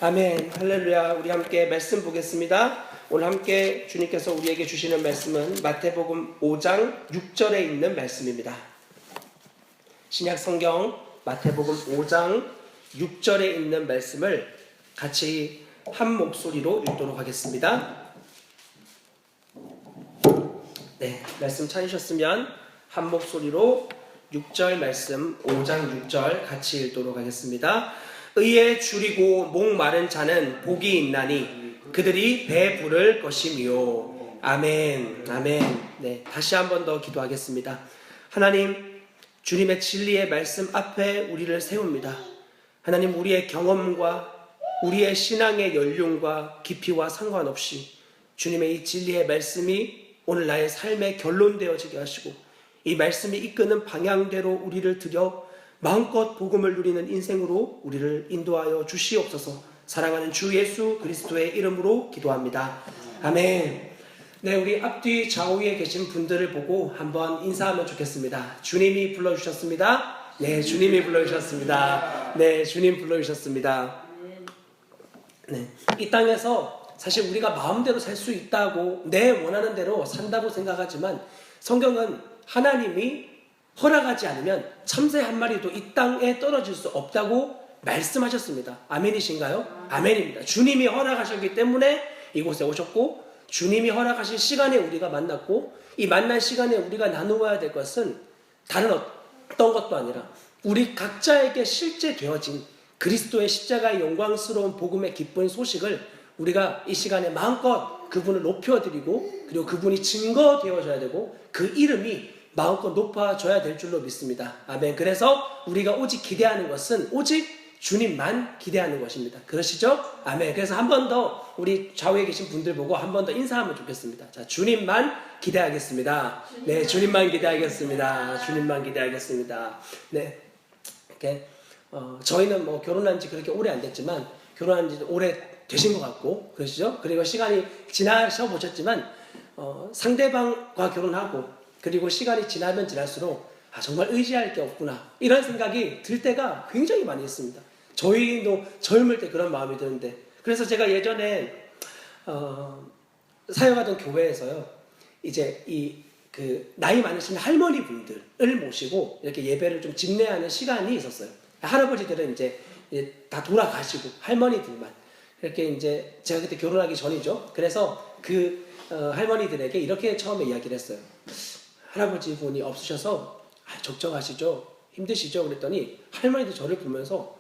아멘. 할렐루야. 우리 함께 말씀 보겠습니다. 오늘 함께 주님께서 우리에게 주시는 말씀은 마태복음 5장 6절에 있는 말씀입니다. 신약 성경 마태복음 5장 6절에 있는 말씀을 같이 한 목소리로 읽도록 하겠습니다. 네, 말씀 찾으셨으면 한 목소리로 6절 말씀 5장 6절 같이 읽도록 하겠습니다. 의에 줄이고 목 마른 자는 복이 있나니 그들이 배부를 것이미요. 아멘. 아멘. 네, 다시 한 번 더 기도하겠습니다. 하나님, 주님의 진리의 말씀 앞에 우리를 세웁니다. 하나님, 우리의 경험과 우리의 신앙의 연륜과 깊이와 상관없이 주님의 이 진리의 말씀이 오늘 나의 삶의 결론 되어지게 하시고 이 말씀이 이끄는 방향대로 우리를 들여 마음껏 복음을 누리는 인생으로 우리를 인도하여 주시옵소서. 사랑하는 주 예수 그리스도의 이름으로 기도합니다. 아멘. 네, 우리 앞뒤 좌우에 계신 분들을 보고 한번 인사하면 좋겠습니다. 주님이 불러주셨습니다. 네, 주님이 불러주셨습니다. 네, 주님 불러주셨습니다. 네, 이 땅에서 사실 우리가 마음대로 살 수 있다고 내 원하는 대로 산다고 생각하지만 성경은 하나님이 허락하지 않으면 참새 한 마리도 이 땅에 떨어질 수 없다고 말씀하셨습니다. 아멘이신가요? 아멘입니다. 주님이 허락하셨기 때문에 이곳에 오셨고 주님이 허락하신 시간에 우리가 만났고 이 만난 시간에 우리가 나누어야 될 것은 다른 어떤 것도 아니라 우리 각자에게 실제 되어진 그리스도의 십자가의 영광스러운 복음의 기쁜 소식을 우리가 이 시간에 마음껏 그분을 높여드리고 그리고 그분이 증거되어져야 되고 그 이름이 마음껏 높아져야 될 줄로 믿습니다. 아멘. 그래서 우리가 오직 기대하는 것은 오직 주님만 기대하는 것입니다. 그러시죠? 아멘. 그래서 한 번 더 우리 좌우에 계신 분들 보고 한 번 더 인사하면 좋겠습니다. 자, 주님만 기대하겠습니다. 네, 주님만 기대하겠습니다. 주님만 기대하겠습니다. 네, 이렇게 저희는 뭐 결혼한 지 그렇게 오래 안 됐지만 결혼한 지 오래 되신 것 같고 그러시죠? 그리고 시간이 지나셔 보셨지만 상대방과 결혼하고 그리고 시간이 지나면 지날수록 정말 의지할 게 없구나 이런 생각이 들 때가 굉장히 많이 있습니다. 저희도 젊을 때 그런 마음이 드는데 그래서 제가 예전에 사역하던 교회에서요 이제 그 나이 많으신 할머니 분들을 모시고 이렇게 예배를 좀 집례하는 시간이 있었어요. 할아버지들은 이제 다 돌아가시고 할머니들만 이렇게 이제 제가 그때 결혼하기 전이죠. 그래서 그 할머니들에게 이렇게 처음에 이야기를 했어요. 할아버지 분이 없으셔서 적적하시죠? 힘드시죠? 그랬더니 할머니도 저를 보면서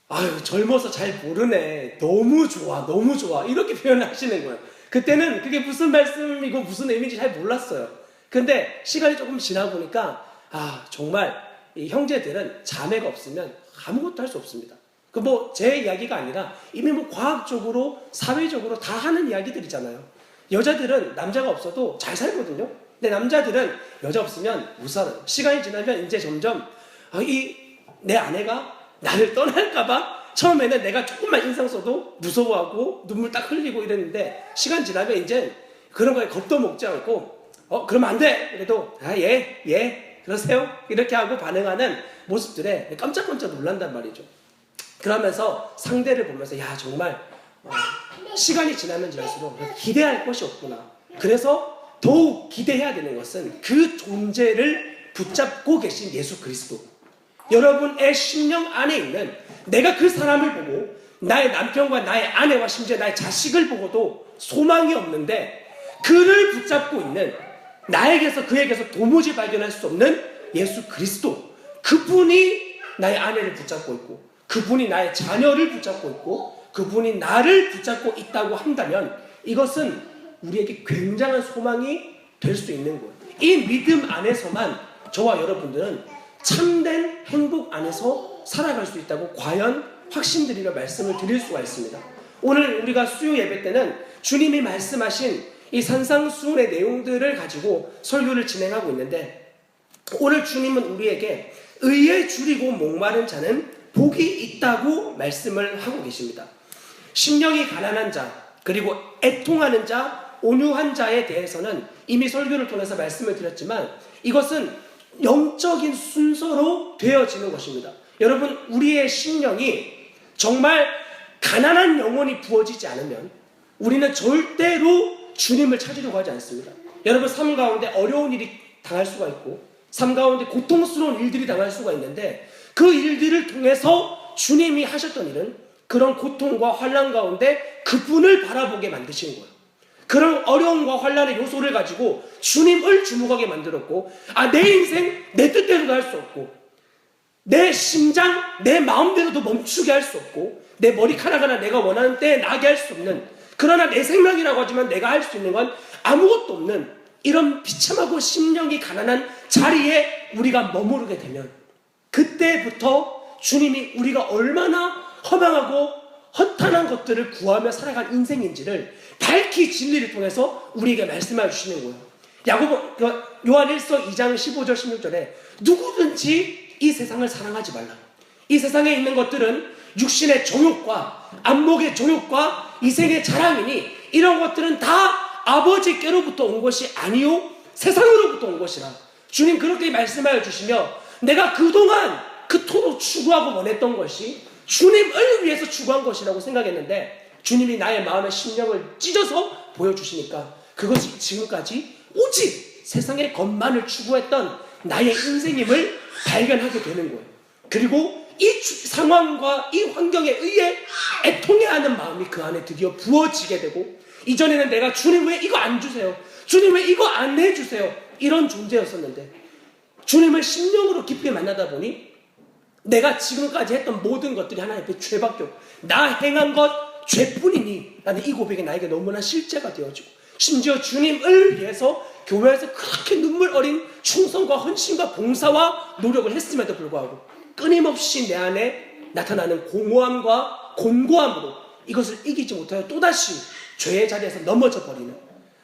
아유 젊어서 잘 모르네. 너무 좋아 너무 좋아 이렇게 표현을 하시는 거예요. 그때는 그게 무슨 말씀이고 무슨 의미인지 잘 몰랐어요. 근데 시간이 조금 지나 보니까 정말 이 형제들은 자매가 없으면 아무것도 할 수 없습니다. 그 뭐 제 이야기가 아니라 이미 뭐 과학적으로 사회적으로 다 하는 이야기들이잖아요. 여자들은 남자가 없어도 잘 살거든요. 근데 남자들은 여자 없으면 못 살아요. 시간이 지나면 이제 점점 내 아내가 나를 떠날까봐 처음에는 내가 조금만 인상 써도 무서워하고 눈물 딱 흘리고 이랬는데 시간 지나면 이제 그런 거에 겁도 먹지 않고 그러면 안 돼! 그래도 예 그러세요? 이렇게 하고 반응하는 모습들에 깜짝깜짝 놀란단 말이죠. 그러면서 상대를 보면서 야 정말 시간이 지나면 지날수록 기대할 것이 없구나. 그래서 더욱 기대해야 되는 것은 그 존재를 붙잡고 계신 예수 그리스도. 여러분의 심령 안에 있는 내가 그 사람을 보고 나의 남편과 나의 아내와 심지어 나의 자식을 보고도 소망이 없는데 그를 붙잡고 있는 나에게서 그에게서 도무지 발견할 수 없는 예수 그리스도. 그분이 나의 아내를 붙잡고 있고 그분이 나의 자녀를 붙잡고 있고 그분이 나를 붙잡고 있다고 한다면 이것은 우리에게 굉장한 소망이 될 수 있는 거예요. 이 믿음 안에서만 저와 여러분들은 참된 행복 안에서 살아갈 수 있다고 과연 확신드리며 말씀을 드릴 수가 있습니다. 오늘 우리가 수요 예배 때는 주님이 말씀하신 이 산상수훈의 내용들을 가지고 설교를 진행하고 있는데 오늘 주님은 우리에게 의에 줄이고 목마른 자는 복이 있다고 말씀을 하고 계십니다. 심령이 가난한 자 그리고 애통하는 자 온유한 자에 대해서는 이미 설교를 통해서 말씀을 드렸지만 이것은 영적인 순서로 되어지는 것입니다. 여러분 우리의 심령이 정말 가난한 영혼이 부어지지 않으면 우리는 절대로 주님을 찾으려고 하지 않습니다. 여러분, 삶 가운데 어려운 일이 당할 수가 있고 삶 가운데 고통스러운 일들이 당할 수가 있는데 그 일들을 통해서 주님이 하셨던 일은 그런 고통과 환난 가운데 그분을 바라보게 만드시는 거예요. 그런 어려움과 환난의 요소를 가지고 주님을 주목하게 만들었고, 내 인생 내 뜻대로도 할 수 없고 내 심장 내 마음대로도 멈추게 할 수 없고 내 머리카락 하나 내가 원하는 때에 나게 할 수 없는, 그러나 내 생명이라고 하지만 내가 할 수 있는 건 아무것도 없는 이런 비참하고 심령이 가난한 자리에 우리가 머무르게 되면 그때부터 주님이 우리가 얼마나 허망하고 허탄한 것들을 구하며 살아간 인생인지를 밝히 진리를 통해서 우리에게 말씀해 주시는 거예요. 요한 1서 2장 15절 16절에 누구든지 이 세상을 사랑하지 말라. 이 세상에 있는 것들은 육신의 정욕과 안목의 정욕과 이생의 자랑이니 이런 것들은 다 아버지께로부터 온 것이 아니요 세상으로부터 온 것이라. 주님 그렇게 말씀하여 주시며 내가 그동안 그토록 추구하고 원했던 것이 주님을 위해서 추구한 것이라고 생각했는데 주님이 나의 마음의 심령을 찢어서 보여주시니까 그것이 지금까지 오직 세상의 것만을 추구했던 나의 인생임을 발견하게 되는 거예요. 그리고 이 상황과 이 환경에 의해 애통해하는 마음이 그 안에 드디어 부어지게 되고, 이전에는 내가 주님 왜 이거 안 주세요? 주님 왜 이거 안 해주세요? 이런 존재였었는데 주님을 심령으로 깊게 만나다 보니 내가 지금까지 했던 모든 것들이 하나님 앞에 죄밖에 없고 나 행한 것 죄뿐이니 라는 이 고백이 나에게 너무나 실제가 되어지고, 심지어 주님을 위해서 교회에서 그렇게 눈물 어린 충성과 헌신과 봉사와 노력을 했음에도 불구하고 끊임없이 내 안에 나타나는 공허함과 곤고함으로 이것을 이기지 못하여 또다시 죄의 자리에서 넘어져 버리는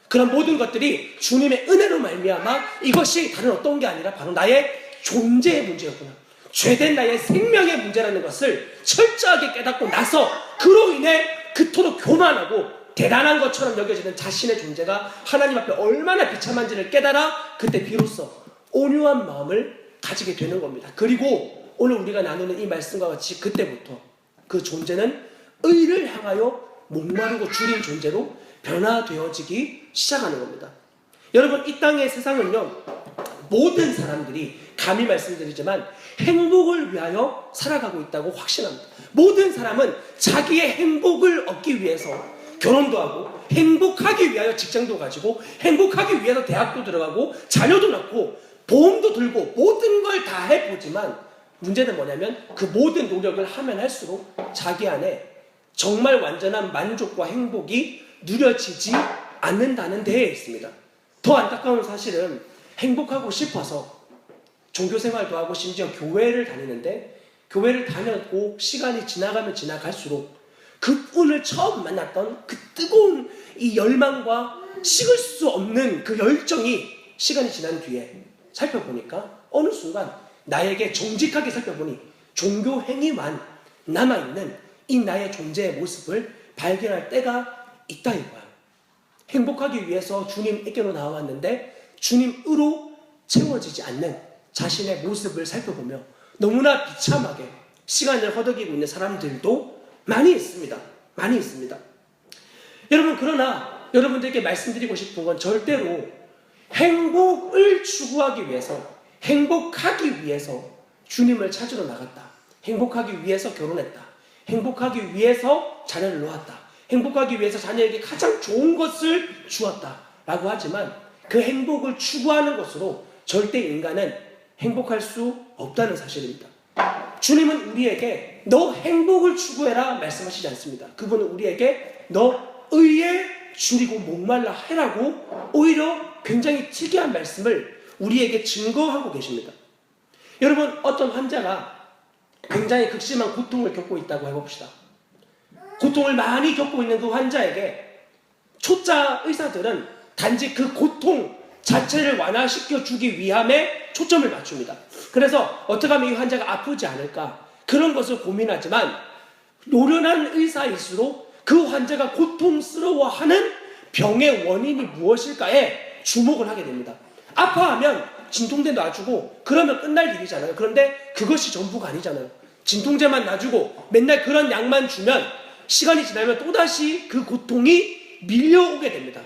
그런 모든 것들이 주님의 은혜로 말미암아 이것이 다른 어떤 게 아니라 바로 나의 존재의 문제였구나, 죄된 나의 생명의 문제라는 것을 철저하게 깨닫고 나서 그로 인해 그토록 교만하고 대단한 것처럼 여겨지는 자신의 존재가 하나님 앞에 얼마나 비참한지를 깨달아 그때 비로소 온유한 마음을 가지게 되는 겁니다. 그리고 오늘 우리가 나누는 이 말씀과 같이 그때부터 그 존재는 의를 향하여 목마르고 줄인 존재로 변화되어지기 시작하는 겁니다. 여러분, 이 땅의 세상은요, 모든 사람들이 감히 말씀드리지만 행복을 위하여 살아가고 있다고 확신합니다. 모든 사람은 자기의 행복을 얻기 위해서 결혼도 하고 행복하기 위하여 직장도 가지고 행복하기 위해서 대학도 들어가고 자녀도 낳고 보험도 들고 모든 걸 다 해보지만 문제는 뭐냐면 그 모든 노력을 하면 할수록 자기 안에 정말 완전한 만족과 행복이 누려지지 않는다는 데에 있습니다. 더 안타까운 사실은 행복하고 싶어서 종교생활도 하고 심지어 교회를 다니는데 교회를 다녔고 시간이 지나가면 지나갈수록 그분을 처음 만났던 그 뜨거운 이 열망과 식을 수 없는 그 열정이 시간이 지난 뒤에 살펴보니까 어느 순간 나에게 정직하게 살펴보니 종교 행위만 남아있는 이 나의 존재의 모습을 발견할 때가 있다 이거야. 행복하기 위해서 주님에게로 나왔는데 주님으로 채워지지 않는 자신의 모습을 살펴보며 너무나 비참하게 시간을 허덕이고 있는 사람들도 많이 있습니다. 많이 있습니다. 여러분, 그러나 여러분들께 말씀드리고 싶은 건 절대로 행복을 추구하기 위해서, 행복하기 위해서 주님을 찾으러 나갔다, 행복하기 위해서 결혼했다, 행복하기 위해서 자녀를 놓았다, 행복하기 위해서 자녀에게 가장 좋은 것을 주었다 라고 하지만 그 행복을 추구하는 것으로 절대 인간은 행복할 수 없다는 사실입니다. 주님은 우리에게 너 행복을 추구해라 말씀하시지 않습니다. 그분은 우리에게 너 의에 줄이고 목말라 해라고 오히려 굉장히 특이한 말씀을 우리에게 증거하고 계십니다. 여러분, 어떤 환자가 굉장히 극심한 고통을 겪고 있다고 해봅시다. 고통을 많이 겪고 있는 그 환자에게 초짜 의사들은 단지 그 고통 자체를 완화시켜주기 위함에 초점을 맞춥니다. 그래서 어떻게 하면 이 환자가 아프지 않을까 그런 것을 고민하지만 노련한 의사일수록 그 환자가 고통스러워하는 병의 원인이 무엇일까에 주목을 하게 됩니다. 아파하면 진통제 놔주고 그러면 끝날 일이잖아요. 그런데 그것이 전부가 아니잖아요. 진통제만 놔주고 맨날 그런 약만 주면 시간이 지나면 또다시 그 고통이 밀려오게 됩니다.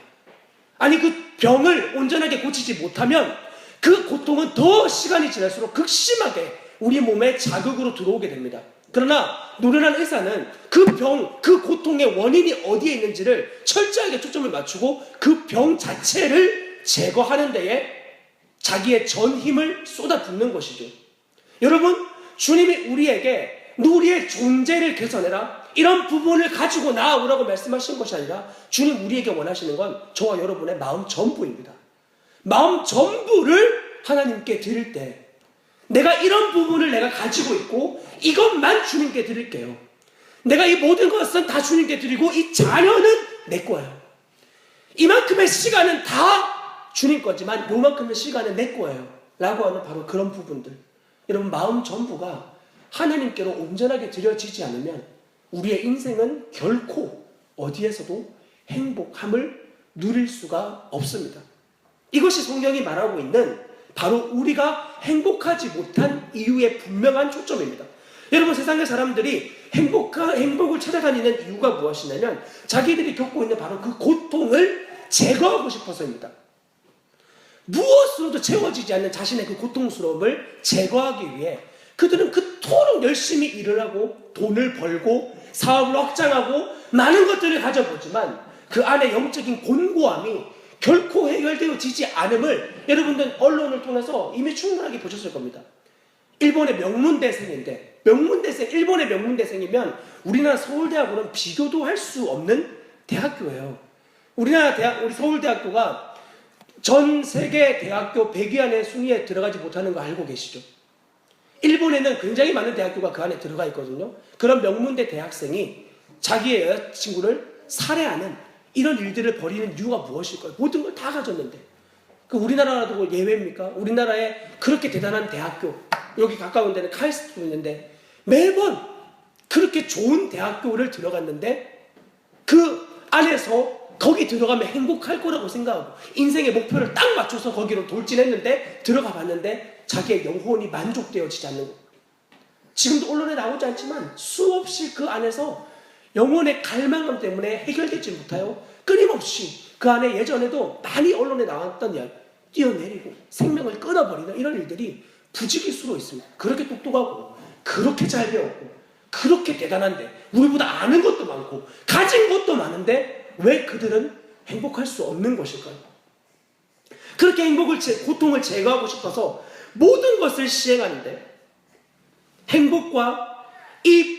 아니 그 병을 온전하게 고치지 못하면 그 고통은 더 시간이 지날수록 극심하게 우리 몸에 자극으로 들어오게 됩니다. 그러나 노련한 의사는 그 병, 그 고통의 원인이 어디에 있는지를 철저하게 초점을 맞추고 그 병 자체를 제거하는 데에 자기의 전 힘을 쏟아붓는 것이죠. 여러분, 주님이 우리에게 우리의 존재를 개선해라, 이런 부분을 가지고 나아오라고 말씀하신 것이 아니라 주님 우리에게 원하시는 건 저와 여러분의 마음 전부입니다. 마음 전부를 하나님께 드릴 때 내가 이런 부분을 내가 가지고 있고 이것만 주님께 드릴게요. 내가 이 모든 것은 다 주님께 드리고 이 자녀는 내 거예요. 이만큼의 시간은 다 주님 거지만 요만큼의 시간은 내 거예요 라고 하는 바로 그런 부분들. 여러분, 마음 전부가 하나님께로 온전하게 드려지지 않으면 우리의 인생은 결코 어디에서도 행복함을 누릴 수가 없습니다. 이것이 성경이 말하고 있는 바로 우리가 행복하지 못한 이유의 분명한 초점입니다. 여러분, 세상의 사람들이 행복을 찾아다니는 이유가 무엇이냐면 자기들이 겪고 있는 바로 그 고통을 제거하고 싶어서입니다. 무엇으로도 채워지지 않는 자신의 그 고통스러움을 제거하기 위해 그들은 그토록 열심히 일을 하고 돈을 벌고 사업을 확장하고 많은 것들을 가져보지만 그 안에 영적인 곤고함이 결코 해결되어지지 않음을 여러분들 언론을 통해서 이미 충분하게 보셨을 겁니다. 일본의 명문대생인데 일본의 명문대생이면 우리나라 서울대하고는 비교도 할 수 없는 대학교예요. 우리 서울대학교가 전 세계 대학교 100위 안에 순위에 들어가지 못하는 거 알고 계시죠? 일본에는 굉장히 많은 대학교가 그 안에 들어가 있거든요. 그런 명문대 대학생이 자기의 여자친구를 살해하는 이런 일들을 벌이는 이유가 무엇일까요? 모든 걸 다 가졌는데. 그 우리나라도 예외입니까? 우리나라에 그렇게 대단한 대학교, 여기 가까운 데는 카이스트도 있는데 매번 그렇게 좋은 대학교를 들어갔는데 그 안에서 거기 들어가면 행복할 거라고 생각하고 인생의 목표를 딱 맞춰서 거기로 돌진했는데 들어가 봤는데 자기의 영혼이 만족되어지지 않는 것. 지금도 언론에 나오지 않지만 수없이 그 안에서 영혼의 갈망감 때문에 해결되지 못하여 끊임없이 그 안에 예전에도 많이 언론에 나왔던 이야기, 뛰어내리고 생명을 끊어버리는 이런 일들이 부지기수로 있습니다. 그렇게 똑똑하고 그렇게 잘 배웠고 그렇게 대단한데 우리보다 아는 것도 많고 가진 것도 많은데 왜 그들은 행복할 수 없는 것일까요? 그렇게 고통을 제거하고 싶어서 모든 것을 시행하는데 행복과 이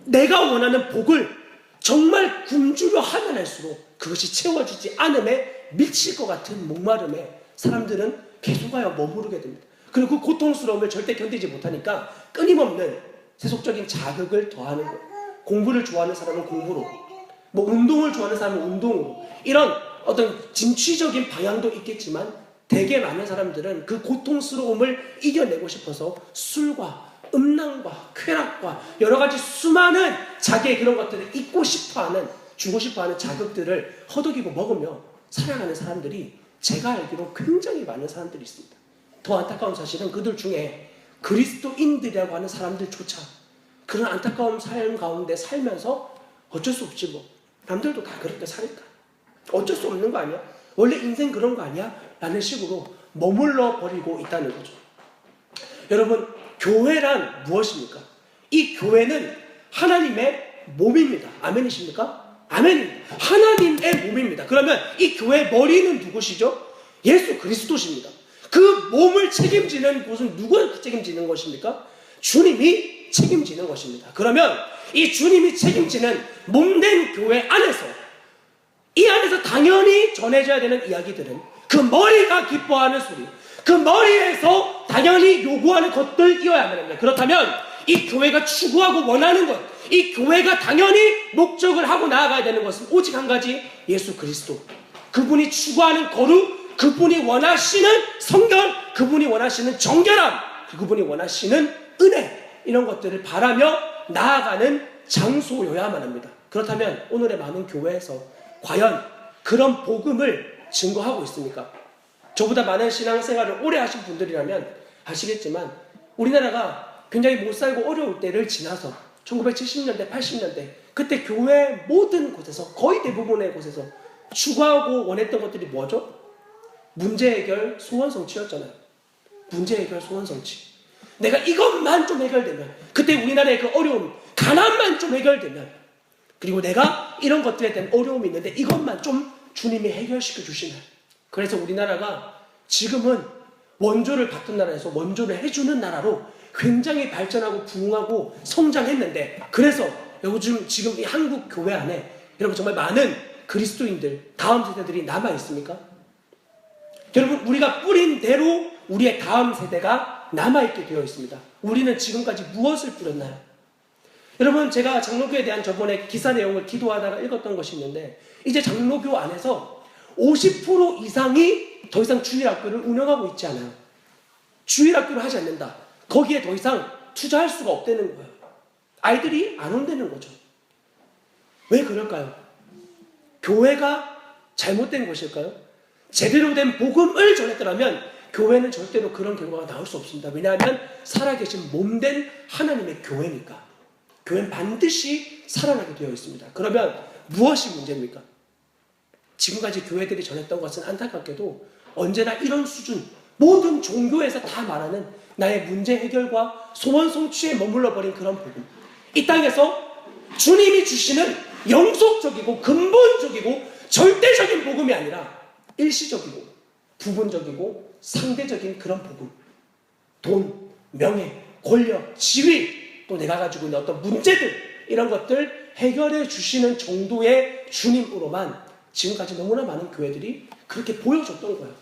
내가 원하는 복을 정말 굶주려 하면 할수록 그것이 채워지지 않음에 미칠 것 같은 목마름에 사람들은 계속하여 머무르게 됩니다. 그리고 그 고통스러움을 절대 견디지 못하니까 끊임없는 세속적인 자극을 더하는 거예요. 공부를 좋아하는 사람은 공부로, 운동을 좋아하는 사람은 운동으로, 이런 어떤 진취적인 방향도 있겠지만 되게 많은 사람들은 그 고통스러움을 이겨내고 싶어서 술과 음란과 쾌락과 여러 가지 수많은 자기의 그런 것들을 잊고 싶어하는, 주고 싶어하는 자극들을 허덕이고 먹으며 살아가는 사람들이 제가 알기로 굉장히 많은 사람들이 있습니다. 더 안타까운 사실은 그들 중에 그리스도인들이라고 하는 사람들조차 그런 안타까운 삶 가운데 살면서 어쩔 수 없지 뭐, 남들도 다 그렇게 사니까 어쩔 수 없는 거 아니야? 원래 인생 그런 거 아니야? 라는 식으로 머물러 버리고 있다는 거죠. 여러분, 교회란 무엇입니까? 이 교회는 하나님의 몸입니다. 아멘이십니까? 아멘입니다. 하나님의 몸입니다. 그러면 이 교회의 머리는 누구시죠? 예수 그리스도십니다. 그 몸을 책임지는 곳은 누가 책임지는 것입니까? 주님이 책임지는 것입니다. 그러면 이 주님이 책임지는 몸된 교회 안에서, 이 안에서 당연히 전해져야 되는 이야기들은 그 머리가 기뻐하는 소리, 그 머리에서 당연히 요구하는 것들이어야만 합니다. 그렇다면 이 교회가 추구하고 원하는 것, 이 교회가 당연히 목적을 하고 나아가야 되는 것은 오직 한 가지, 예수 그리스도. 그분이 추구하는 거룩, 그분이 원하시는 성결, 그분이 원하시는 정결함, 그분이 원하시는 은혜, 이런 것들을 바라며 나아가는 장소여야만 합니다. 그렇다면 오늘의 많은 교회에서 과연 그런 복음을 증거하고 있습니까? 저보다 많은 신앙생활을 오래 하신 분들이라면 아시겠지만 우리나라가 굉장히 못 살고 어려울 때를 지나서 1970년대, 80년대 그때 교회 모든 곳에서 거의 대부분의 곳에서 추구하고 원했던 것들이 뭐죠? 문제 해결, 소원 성취였잖아요. 문제 해결, 소원 성취. 내가 이것만 좀 해결되면, 그때 우리나라의 그 어려움, 가난만 좀 해결되면, 그리고 내가 이런 것들에 대한 어려움이 있는데 이것만 좀 주님이 해결시켜 주시면, 그래서 우리나라가 지금은 원조를 받던 나라에서 원조를 해주는 나라로 굉장히 발전하고 부흥하고 성장했는데, 그래서 요즘 지금 이 한국 교회 안에 여러분 정말 많은 그리스도인들, 다음 세대들이 남아 있습니까? 여러분, 우리가 뿌린 대로 우리의 다음 세대가 남아있게 되어 있습니다. 우리는 지금까지 무엇을 뿌렸나요? 여러분, 제가 장로교에 대한 저번에 기사 내용을 기도하다가 읽었던 것이 있는데, 이제 장로교 안에서 50% 이상이 더 이상 주일학교를 운영하고 있지 않아요. 주일학교를 하지 않는다. 거기에 더 이상 투자할 수가 없다는 거예요. 아이들이 안 온다는 거죠. 왜 그럴까요? 교회가 잘못된 것일까요? 제대로 된 복음을 전했더라면 교회는 절대로 그런 결과가 나올 수 없습니다. 왜냐하면 살아계신 몸된 하나님의 교회니까. 교회는 반드시 살아나게 되어 있습니다. 그러면 무엇이 문제입니까? 지금까지 교회들이 전했던 것은 안타깝게도 언제나 이런 수준, 모든 종교에서 다 말하는 나의 문제 해결과 소원 성취에 머물러 버린 그런 복음. 이 땅에서 주님이 주시는 영속적이고 근본적이고 절대적인 복음이 아니라 일시적이고 부분적이고 상대적인 그런 복음. 돈, 명예, 권력, 지위, 또 내가 가지고 있는 어떤 문제들, 이런 것들 해결해 주시는 정도의 주님으로만 지금까지 너무나 많은 교회들이 그렇게 보여줬던 거예요.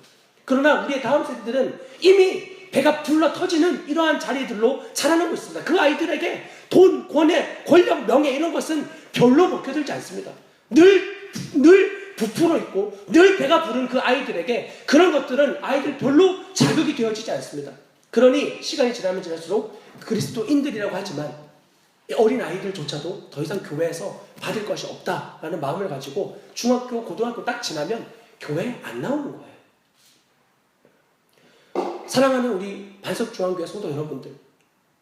그러나 우리의 다음 세대들은 이미 배가 불러 터지는 이러한 자리들로 자라나고 있습니다. 그 아이들에게 돈, 권해, 권력, 명예 이런 것은 별로 먹혀들지 않습니다. 늘 부풀어 있고 늘 배가 부른 그 아이들에게 그런 것들은 아이들 별로 자극이 되어지지 않습니다. 그러니 시간이 지나면 지날수록 그리스도인들이라고 하지만 어린 아이들조차도 더 이상 교회에서 받을 것이 없다라는 마음을 가지고 중학교, 고등학교 딱 지나면 교회에 안 나오는 거예요. 사랑하는 우리 반석중앙교회 성도 여러분들,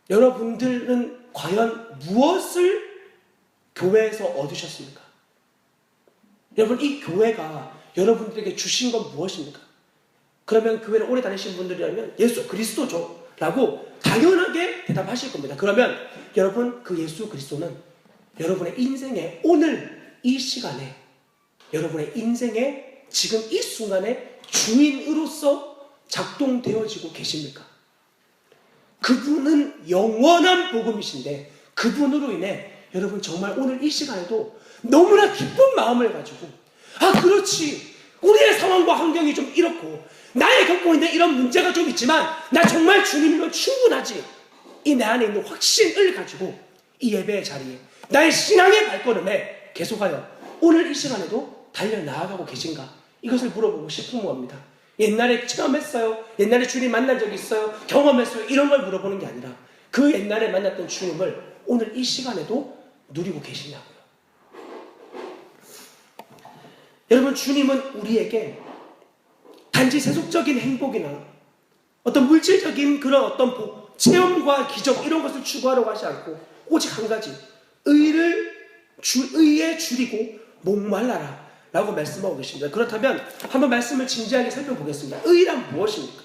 여러분들은 과연 무엇을 교회에서 얻으셨습니까? 여러분, 이 교회가 여러분들에게 주신 건 무엇입니까? 그러면 교회를 오래 다니신 분들이라면 예수 그리스도죠 라고 당연하게 대답하실 겁니다. 그러면 여러분, 그 예수 그리스도는 여러분의 인생의 오늘 이 시간에, 여러분의 인생의 지금 이 순간에 주인으로서 작동되어지고 계십니까? 그분은 영원한 복음이신데 그분으로 인해 여러분 정말 오늘 이 시간에도 너무나 기쁜 마음을 가지고, 아 그렇지, 우리의 상황과 환경이 좀 이렇고 나의 겪고 있는 이런 문제가 좀 있지만 나 정말 주님이면 충분하지, 이 내 안에 있는 확신을 가지고 이 예배의 자리에 나의 신앙의 발걸음에 계속하여 오늘 이 시간에도 달려나아가고 계신가, 이것을 물어보고 싶은 겁니다. 옛날에 체험했어요? 옛날에 주님 만난 적이 있어요? 경험했어요? 이런 걸 물어보는 게 아니라 그 옛날에 만났던 주님을 오늘 이 시간에도 누리고 계시냐고요. 여러분, 주님은 우리에게 단지 세속적인 행복이나 어떤 물질적인 그런 어떤 체험과 기적 이런 것을 추구하려고 하지 않고 오직 한 가지, 의에 줄이고 목말라라 라고 말씀하고 계십니다. 그렇다면 한번 말씀을 진지하게 살펴보겠습니다. 의란 무엇입니까?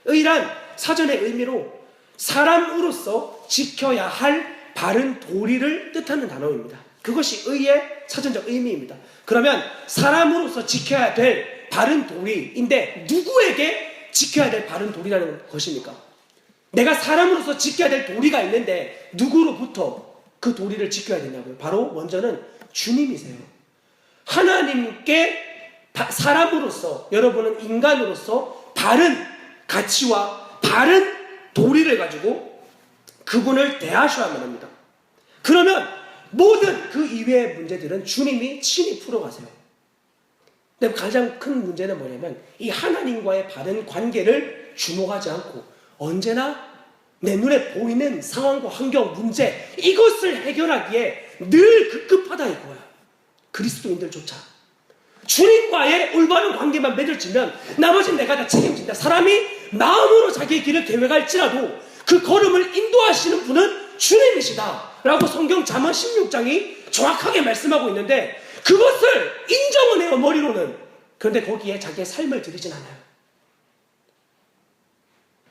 의란 사전의 의미로 사람으로서 지켜야 할 바른 도리를 뜻하는 단어입니다. 그것이 의의 사전적 의미입니다. 그러면 사람으로서 지켜야 될 바른 도리인데 누구에게 지켜야 될 바른 도리라는 것입니까? 내가 사람으로서 지켜야 될 도리가 있는데 누구로부터 그 도리를 지켜야 되냐고요? 바로 먼저는 주님이세요. 하나님께 사람으로서, 여러분은 인간으로서 바른 가치와 바른 도리를 가지고 그분을 대하셔야만 합니다. 그러면 모든 그 이외의 문제들은 주님이 친히 풀어가세요. 근데 가장 큰 문제는 뭐냐면 이 하나님과의 바른 관계를 주목하지 않고 언제나 내 눈에 보이는 상황과 환경, 문제, 이것을 해결하기에 늘 급급하다 이거야. 그리스도인들조차 주님과의 올바른 관계만 맺어지면 나머지는 내가 다 책임진다. 사람이 마음으로 자기의 길을 계획할지라도 그 걸음을 인도하시는 분은 주님이시다 라고 성경 잠언 16장이 정확하게 말씀하고 있는데, 그것을 인정은 해요, 머리로는. 그런데 거기에 자기의 삶을 들이진 않아요.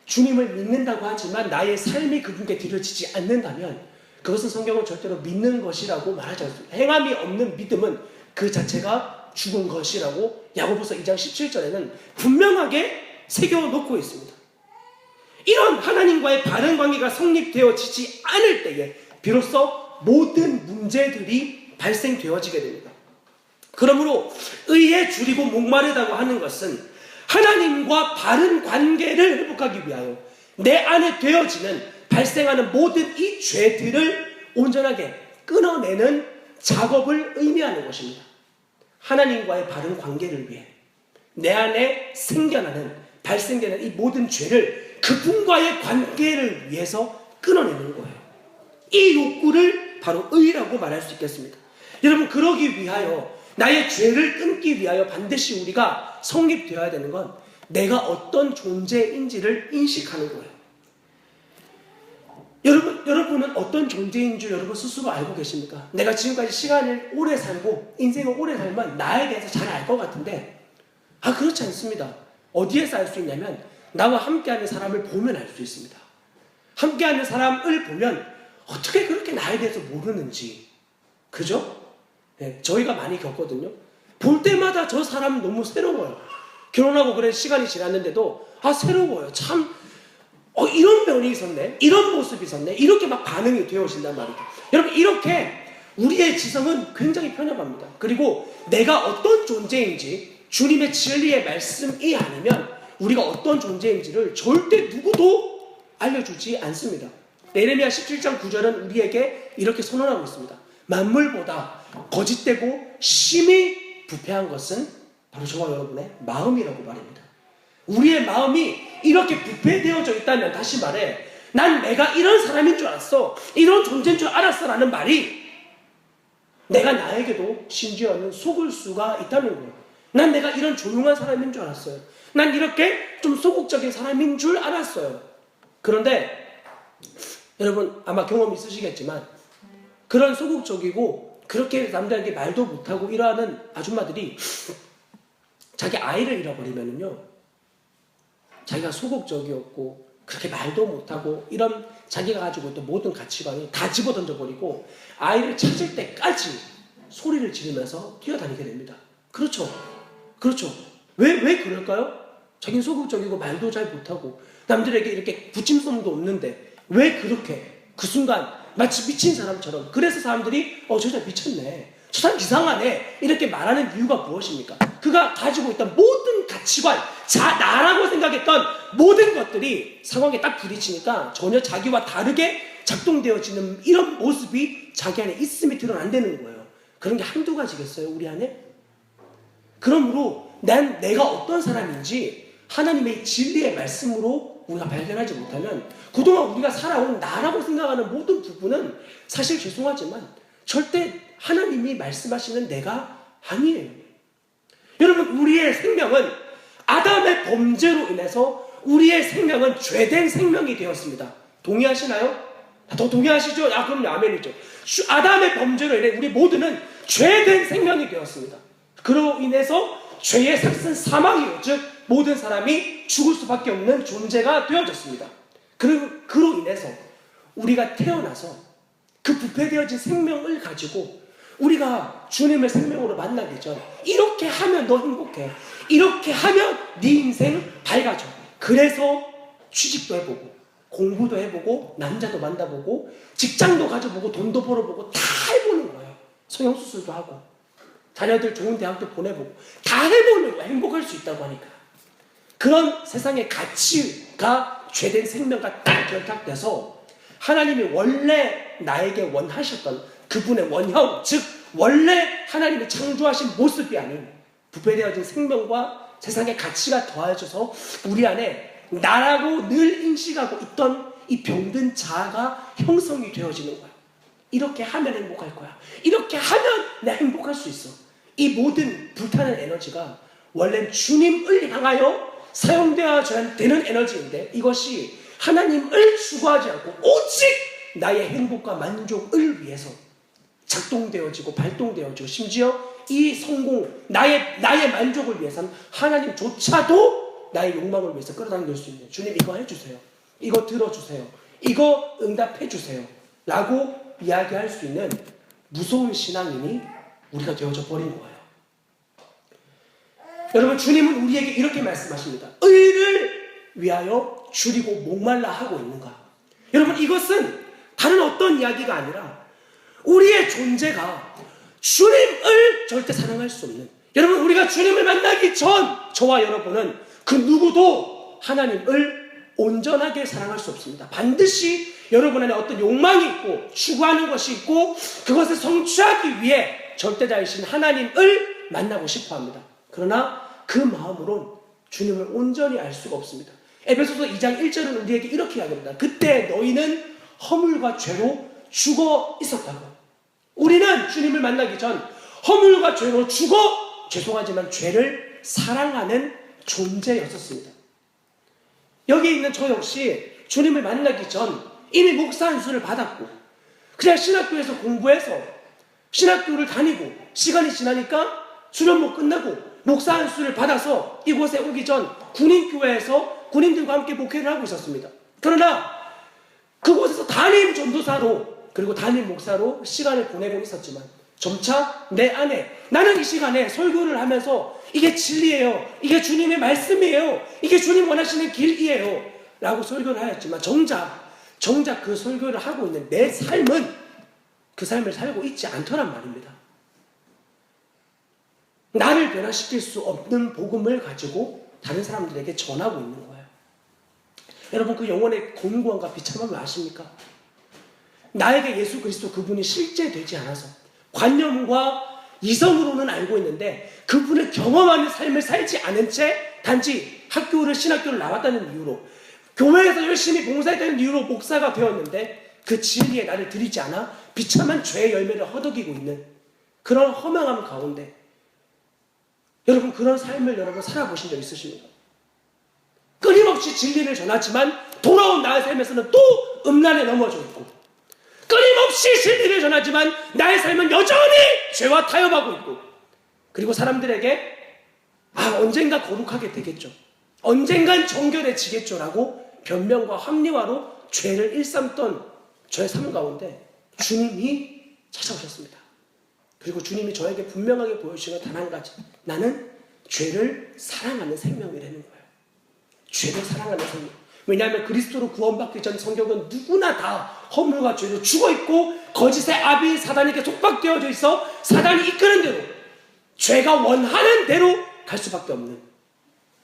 주님을 믿는다고 하지만 나의 삶이 그분께 드려지지 않는다면 그것은 성경은 절대로 믿는 것이라고 말하지 않습니다. 행함이 없는 믿음은 그 자체가 죽은 것이라고 야고보서 2장 17절에는 분명하게 새겨놓고 있습니다. 이런 하나님과의 바른 관계가 성립되어지지 않을 때에 비로소 모든 문제들이 발생되어지게 됩니다. 그러므로 의에 줄이고 목마르다고 하는 것은 하나님과 바른 관계를 회복하기 위하여 내 안에 되어지는 발생하는 모든 이 죄들을 온전하게 끊어내는 작업을 의미하는 것입니다. 하나님과의 바른 관계를 위해 내 안에 생겨나는 발생되는 이 모든 죄를 그분과의 관계를 위해서 끊어내는 거예요. 이 욕구를 바로 의라고 말할 수 있겠습니다. 여러분, 그러기 위하여 나의 죄를 끊기 위하여 반드시 우리가 성립되어야 되는 건 내가 어떤 존재인지를 인식하는 거예요. 여러분은 어떤 존재인 줄 여러분 스스로 알고 계십니까? 내가 지금까지 시간을 오래 살고 인생을 오래 살면 나에 대해서 잘 알 것 같은데, 그렇지 않습니다. 어디에서 알 수 있냐면 나와 함께하는 사람을 보면 알 수 있습니다. 함께하는 사람을 보면 어떻게 그렇게 나에 대해서 모르는지, 그죠? 네, 저희가 많이 겪거든요. 볼 때마다 저 사람 너무 새로워요. 결혼하고 그래 시간이 지났는데도 새로워요. 참 이런 면이 있었네, 이런 모습이 있었네, 이렇게 막 반응이 되어진단 말이죠. 여러분, 이렇게 우리의 지성은 굉장히 편협합니다. 그리고 내가 어떤 존재인지 주님의 진리의 말씀이 아니면 우리가 어떤 존재인지를 절대 누구도 알려주지 않습니다. 예레미야 17장 9절은 우리에게 이렇게 선언하고 있습니다. 만물보다 거짓되고 심히 부패한 것은 바로 저와 여러분의 마음이라고 말입니다. 우리의 마음이 이렇게 부패되어져 있다면, 다시 말해, 난 내가 이런 사람인 줄 알았어, 이런 존재인 줄 알았어 라는 말이 내가 나에게도 심지어는 속을 수가 있다는 거예요. 난 내가 이런 조용한 사람인 줄 알았어요. 난 이렇게 좀 소극적인 사람인 줄 알았어요. 그런데 여러분 아마 경험 있으시겠지만, 그런 소극적이고 그렇게 남들에게 말도 못하고 이러는 아줌마들이 자기 아이를 잃어버리면은요, 자기가 소극적이었고 그렇게 말도 못하고 이런 자기가 가지고 있던 모든 가치관이 다 집어던져버리고 아이를 찾을 때까지 소리를 지르면서 뛰어다니게 됩니다. 그렇죠? 왜 그럴까요? 자기는 소극적이고 말도 잘 못하고 남들에게 이렇게 붙임성도 없는데 왜 그렇게 그 순간 마치 미친 사람처럼, 그래서 사람들이 저 사람 미쳤네, 저 사람 이상하네 이렇게 말하는 이유가 무엇입니까? 그가 가지고 있던 모든 가치관, 나라고 생각했던 모든 것들이 상황에 딱 부딪히니까 전혀 자기와 다르게 작동되어지는 이런 모습이 자기 안에 있음이 드러난다는 거예요. 그런 게 한두 가지겠어요, 우리 안에? 그러므로 내가 어떤 사람인지 하나님의 진리의 말씀으로 우리가 발견하지 못하면 그동안 우리가 살아온 나라고 생각하는 모든 부분은 사실 죄송하지만 절대 하나님이 말씀하시는 내가 아니에요. 여러분, 우리의 생명은 아담의 범죄로 인해서 우리의 생명은 죄된 생명이 되었습니다. 동의하시나요? 더 동의하시죠? 그럼 아멘이죠. 아담의 범죄로 인해 우리 모두는 죄된 생명이 되었습니다. 그로 인해서 죄의 삭슨 사망이요, 즉 모든 사람이 죽을 수밖에 없는 존재가 되어졌습니다. 그로 인해서 우리가 태어나서 그 부패되어진 생명을 가지고 우리가 주님의 생명으로 만나기 전 이렇게 하면 너 행복해, 이렇게 하면 네 인생 밝아져, 그래서 취직도 해보고 공부도 해보고 남자도 만나보고 직장도 가져보고 돈도 벌어보고 다 해보는 거예요. 성형수술도 하고 자녀들 좋은 대학도 보내보고 다 해보는 거예요. 행복할 수 있다고 하니까. 그런 세상의 가치가 죄된 생명과 딱 결탁돼서 하나님이 원래 나에게 원하셨던 그분의 원형, 즉 원래 하나님이 창조하신 모습이 아닌 부패되어진 생명과 세상의 가치가 더해져서 우리 안에 나라고 늘 인식하고 있던 이 병든 자아가 형성이 되어지는 거야. 이렇게 하면 행복할 거야, 이렇게 하면 내가 행복할 수 있어. 이 모든 불타는 에너지가 원래는 주님을 향하여 사용되어야 되는 에너지인데, 이것이 하나님을 추구하지 않고 오직 나의 행복과 만족을 위해서 작동되어지고 발동되어지고 심지어 이 성공, 나의 만족을 위해서는 하나님조차도 나의 욕망을 위해서 끌어당길 수 있는 주님 이거 해주세요. 이거 들어주세요. 이거 응답해주세요. 라고 이야기할 수 있는 무서운 신앙인이 우리가 되어져 버린 거예요. 여러분 주님은 우리에게 이렇게 말씀하십니다. 의를 위하여 줄이고 목말라 하고 있는가? 여러분 이것은 다른 어떤 이야기가 아니라 우리의 존재가 주님을 절대 사랑할 수 없는, 여러분 우리가 주님을 만나기 전 저와 여러분은 그 누구도 하나님을 온전하게 사랑할 수 없습니다. 반드시 여러분 안에 어떤 욕망이 있고 추구하는 것이 있고 그것을 성취하기 위해 절대자이신 하나님을 만나고 싶어 합니다. 그러나 그 마음으론 주님을 온전히 알 수가 없습니다. 에베소서 2장 1절은 우리에게 이렇게 이야기합니다. 그때 너희는 허물과 죄로 죽어 있었다고. 우리는 주님을 만나기 전 허물과 죄로 죽어, 죄송하지만 죄를 사랑하는 존재였었습니다. 여기 있는 저 역시 주님을 만나기 전 이미 목사 안수를 받았고 그냥 신학교에서 공부해서 신학교를 다니고 시간이 지나니까 수련모 끝나고 목사 안수를 받아서 이곳에 오기 전 군인교회에서 군인들과 함께 목회를 하고 있었습니다. 그러나 그곳에서 담임 전도사로 그리고 담임 목사로 시간을 보내고 있었지만 점차 내 안에 나는 이 시간에 설교를 하면서 이게 진리예요, 이게 주님의 말씀이에요, 이게 주님 원하시는 길이에요 라고 설교를 하였지만 정작 그 설교를 하고 있는 내 삶은 그 삶을 살고 있지 않더란 말입니다. 나를 변화시킬 수 없는 복음을 가지고 다른 사람들에게 전하고 있는 거예요. 여러분 그 영혼의 곤고함과 비참함을 아십니까? 나에게 예수 그리스도 그분이 실제 되지 않아서 관념과 이성으로는 알고 있는데 그분을 경험하는 삶을 살지 않은 채 단지 신학교를 나왔다는 이유로 교회에서 열심히 봉사했다는 이유로 목사가 되었는데 그 진리에 나를 들이지 않아 비참한 죄의 열매를 허덕이고 있는 그런 허망함 가운데 여러분 그런 삶을 여러분 살아보신 적 있으십니까? 끊임없이 진리를 전하지만 돌아온 나의 삶에서는 또 음란에 넘어져 있고 끊임없이 진리를 전하지만 나의 삶은 여전히 죄와 타협하고 있고 그리고 사람들에게 언젠가 거룩하게 되겠죠, 언젠간 정결해지겠죠 라고 변명과 합리화로 죄를 일삼던 저의 삶 가운데 주님이 찾아오셨습니다. 그리고 주님이 저에게 분명하게 보여주시는 단 한 가지, 나는 죄를 사랑하는 생명이라는 거예요. 죄를 사랑하는 생명. 왜냐하면 그리스도로 구원받기 전 성경은 누구나 다 허물과 죄로 죽어있고 거짓의 아비 사단에게 속박되어져 있어 사단이 이끄는 대로 죄가 원하는 대로 갈 수밖에 없는,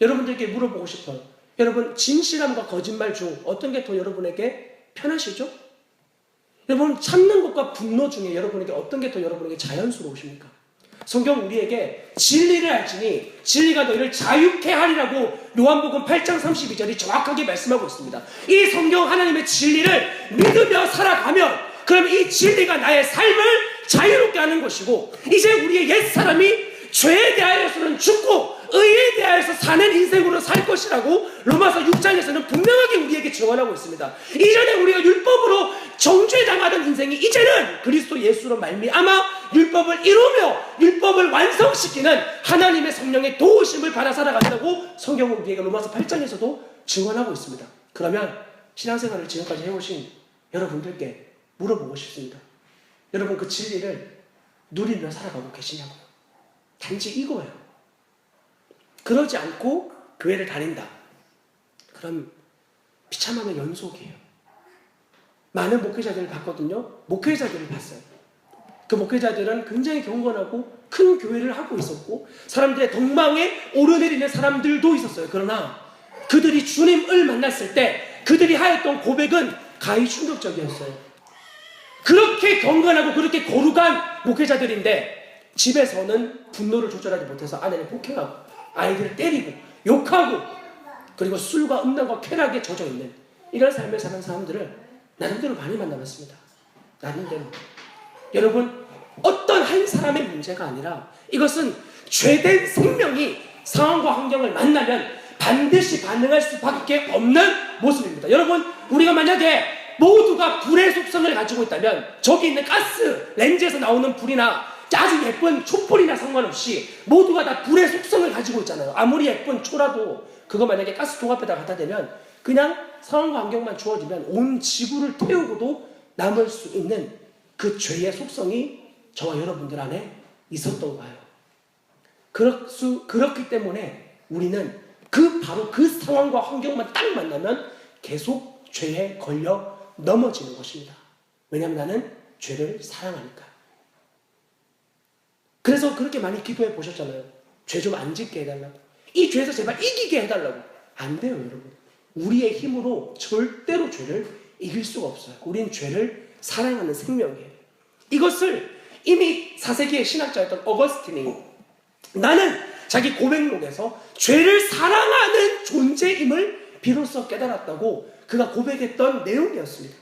여러분들께 물어보고 싶어요. 여러분 진실함과 거짓말 중 어떤 게 더 여러분에게 편하시죠? 여러분 참는 것과 분노 중에 여러분에게 어떤 게 더 여러분에게 자연스러우십니까? 성경 우리에게 진리를 알지니 진리가 너희를 자유케 하리라고 요한복음 8장 32절이 정확하게 말씀하고 있습니다. 이 성경 하나님의 진리를 믿으며 살아가면 그럼 이 진리가 나의 삶을 자유롭게 하는 것이고 이제 우리의 옛사람이 죄에 대하여서는 죽고 의에 대하여서 사는 인생으로 살 것이라고 로마서 6장에서는 분명하게 우리에게 증언하고 있습니다. 이전에 우리가 율법으로 정죄당하던 인생이 이제는 그리스도 예수로 말미암아 율법을 이루며 율법을 완성시키는 하나님의 성령의 도우심을 받아 살아간다고 성경은 우리에게 로마서 8장에서도 증언하고 있습니다. 그러면 신앙생활을 지금까지 해오신 여러분들께 물어보고 싶습니다. 여러분 그 진리를 누리며 살아가고 계시냐고요? 단지 이거예요. 그러지 않고 교회를 다닌다. 그럼 비참함의 연속이에요. 많은 목회자들을 봤거든요. 목회자들을 봤어요. 그 목회자들은 굉장히 경건하고 큰 교회를 하고 있었고 사람들의 덕망에 오르내리는 사람들도 있었어요. 그러나 그들이 주님을 만났을 때 그들이 하였던 고백은 가히 충격적이었어요. 그렇게 경건하고 그렇게 거룩한 목회자들인데 집에서는 분노를 조절하지 못해서 아내를 폭행하고 아이들을 때리고 욕하고 그리고 술과 음란과 쾌락에 젖어있는 이런 삶을 사는 사람들을 나름대로 많이 만나봤습니다. 나름대로. 여러분 어떤 한 사람의 문제가 아니라 이것은 죄된 생명이 상황과 환경을 만나면 반드시 반응할 수밖에 없는 모습입니다. 여러분 우리가 만약에 모두가 불의 속성을 가지고 있다면 저기 있는 가스 렌즈에서 나오는 불이나 아주 예쁜 촛불이나 상관없이 모두가 다 불의 속성을 가지고 있잖아요. 아무리 예쁜 초라도 그거 만약에 가스통 앞에다 갖다 대면 그냥 상황과 환경만 주어지면 온 지구를 태우고도 남을 수 있는 그 죄의 속성이 저와 여러분들 안에 있었던 거예요. 그렇기 때문에 우리는 바로 그 상황과 환경만 딱 만나면 계속 죄에 걸려 넘어지는 것입니다. 왜냐하면 나는 죄를 사랑하니까. 그래서 그렇게 많이 기도해 보셨잖아요. 죄 좀 안 짓게 해달라고. 이 죄에서 제발 이기게 해달라고. 안 돼요, 여러분. 우리의 힘으로 절대로 죄를 이길 수가 없어요. 우린 죄를 사랑하는 생명이에요. 이것을 이미 4세기의 신학자였던 어거스틴이 나는 자기 고백록에서 죄를 사랑하는 존재임을 비로소 깨달았다고 그가 고백했던 내용이었습니다.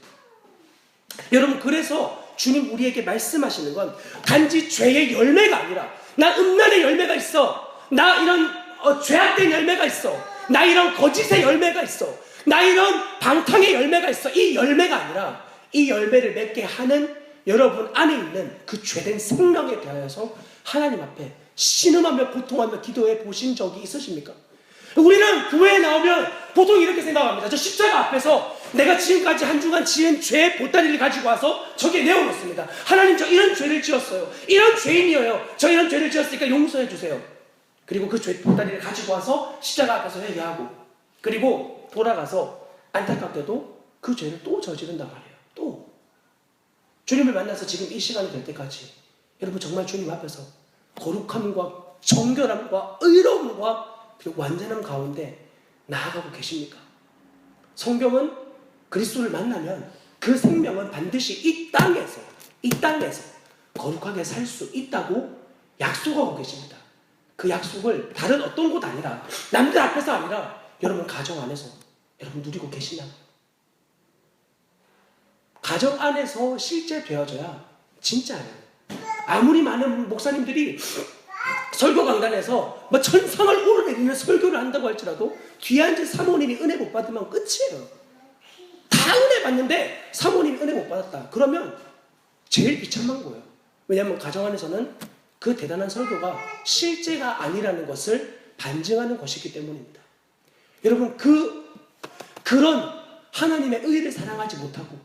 여러분, 그래서 주님 우리에게 말씀하시는 건 단지 죄의 열매가 아니라 나 음란의 열매가 있어, 나 이런 죄악된 열매가 있어, 나 이런 거짓의 열매가 있어, 나 이런 방탕의 열매가 있어, 이 열매가 아니라 이 열매를 맺게 하는 여러분 안에 있는 그 죄된 생명에 대하여서 하나님 앞에 신음하며 고통하며 기도해 보신 적이 있으십니까? 우리는 교회에 나오면 보통 이렇게 생각합니다. 저 십자가 앞에서 내가 지금까지 한 주간 지은 죄의 보따리를 가지고 와서 저기에 내어놓습니다. 하나님, 저 이런 죄를 지었어요. 이런 죄인이에요. 저 이런 죄를 지었으니까 용서해 주세요. 그리고 그 죄 보따리를 가지고 와서 십자가 앞에서 회개하고 그리고 돌아가서 안타깝게도 그 죄를 또 저지른단 말이에요. 또 주님을 만나서 지금 이 시간이 될 때까지 여러분 정말 주님 앞에서 거룩함과 정결함과 의로움과 그리고 완전함 가운데 나아가고 계십니까? 성경은 그리스도를 만나면 그 생명은 반드시 이 땅에서 거룩하게 살 수 있다고 약속하고 계십니다. 그 약속을 다른 어떤 곳 아니라 남들 앞에서 아니라 여러분 가정 안에서 여러분 누리고 계시냐고요. 가정 안에서 실제 되어져야 진짜예요. 아무리 많은 목사님들이 설교 강단에서 뭐 천상을 오르내리는 설교를 한다고 할지라도 뒤에 앉은 사모님이 은혜 못 받으면 끝이에요. 다 은혜 받는데 사모님이 은혜 못 받았다. 그러면 제일 비참한 거예요. 왜냐하면 가정 안에서는 그 대단한 설교가 실제가 아니라는 것을 반증하는 것이기 때문입니다. 여러분, 그런 하나님의 의를 사랑하지 못하고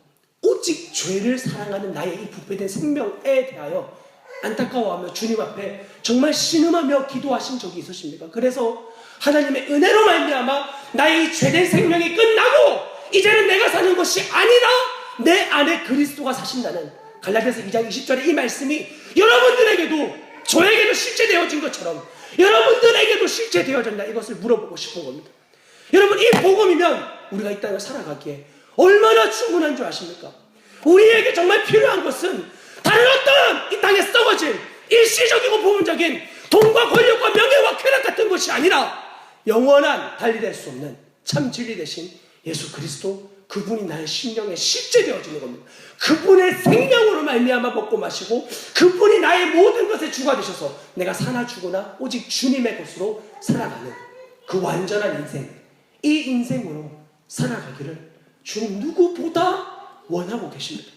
오직 죄를 사랑하는 나의 이 부패된 생명에 대하여 안타까워하며 주님 앞에 정말 신음하며 기도하신 적이 있으십니까? 그래서 하나님의 은혜로 말미암아 나의 이 죄된 생명이 끝나고 이제는 내가 사는 것이 아니라 내 안에 그리스도가 사신다는 갈라디아서 2장 20절의 이 말씀이 여러분들에게도 저에게도 실제되어진 것처럼 여러분들에게도 실제되어졌나, 이것을 물어보고 싶은 겁니다. 여러분, 이 복음이면 우리가 이 땅을 살아가기에 얼마나 충분한 줄 아십니까? 우리에게 정말 필요한 것은 다른 어떤 이 땅에 썩어질 일시적이고 부분적인 돈과 권력과 명예와 쾌락 같은 것이 아니라 영원한 달리될 수 없는 참 진리 되신 예수 그리스도, 그분이 나의 심령에 실제되어지는 겁니다. 그분의 생명으로 말미암아 먹고 마시고 그분이 나의 모든 것의 주가 되셔서 내가 사나 죽으나 오직 주님의 것으로 살아가는 그 완전한 인생, 이 인생으로 살아가기를 주님 누구보다 원하고 계십니다.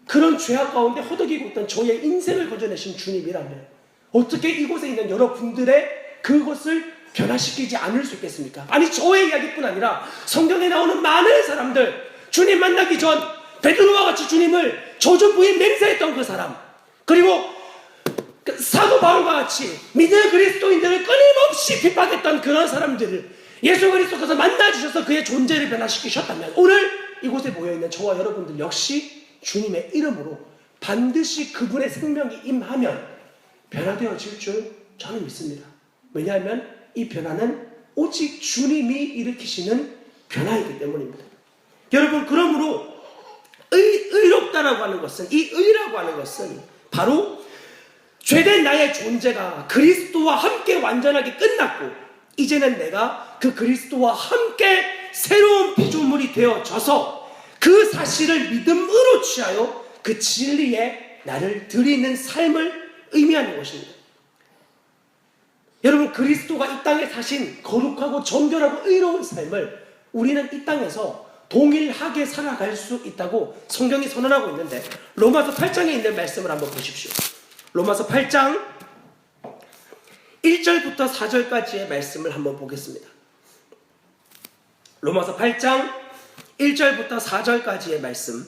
그런 죄악 가운데 허덕이고 있던 저의 인생을 거저내신 주님이라면 어떻게 이곳에 있는 여러분들의 그것을 변화시키지 않을 수 있겠습니까? 아니, 저의 이야기뿐 아니라 성경에 나오는 많은 사람들, 주님 만나기 전 베드로와 같이 주님을 저주 부인 맹세했던 그 사람, 그리고 사도 바울과 같이 믿는 그리스도인들을 끊임없이 핍박했던 그런 사람들을 예수 그리스도께서 만나주셔서 그의 존재를 변화시키셨다면 오늘 이곳에 모여있는 저와 여러분들 역시 주님의 이름으로 반드시 그분의 생명이 임하면 변화되어질 줄 저는 믿습니다. 왜냐하면 이 변화는 오직 주님이 일으키시는 변화이기 때문입니다. 여러분, 그러므로 의롭다라고 하는 것은, 이 의라고 하는 것은 바로 죄된 나의 존재가 그리스도와 함께 완전하게 끝났고 이제는 내가 그 그리스도와 함께 새로운 피조물이 되어져서 그 사실을 믿음으로 취하여 그 진리에 나를 드리는 삶을 의미하는 것입니다. 여러분, 그리스도가 이 땅에 사신 거룩하고 정결하고 의로운 삶을 우리는 이 땅에서 동일하게 살아갈 수 있다고 성경이 선언하고 있는데, 로마서 8장에 있는 말씀을 한번 보십시오. 로마서 8장 1절부터 4절까지의 말씀을 한번 보겠습니다. 로마서 8장 1절부터 4절까지의 말씀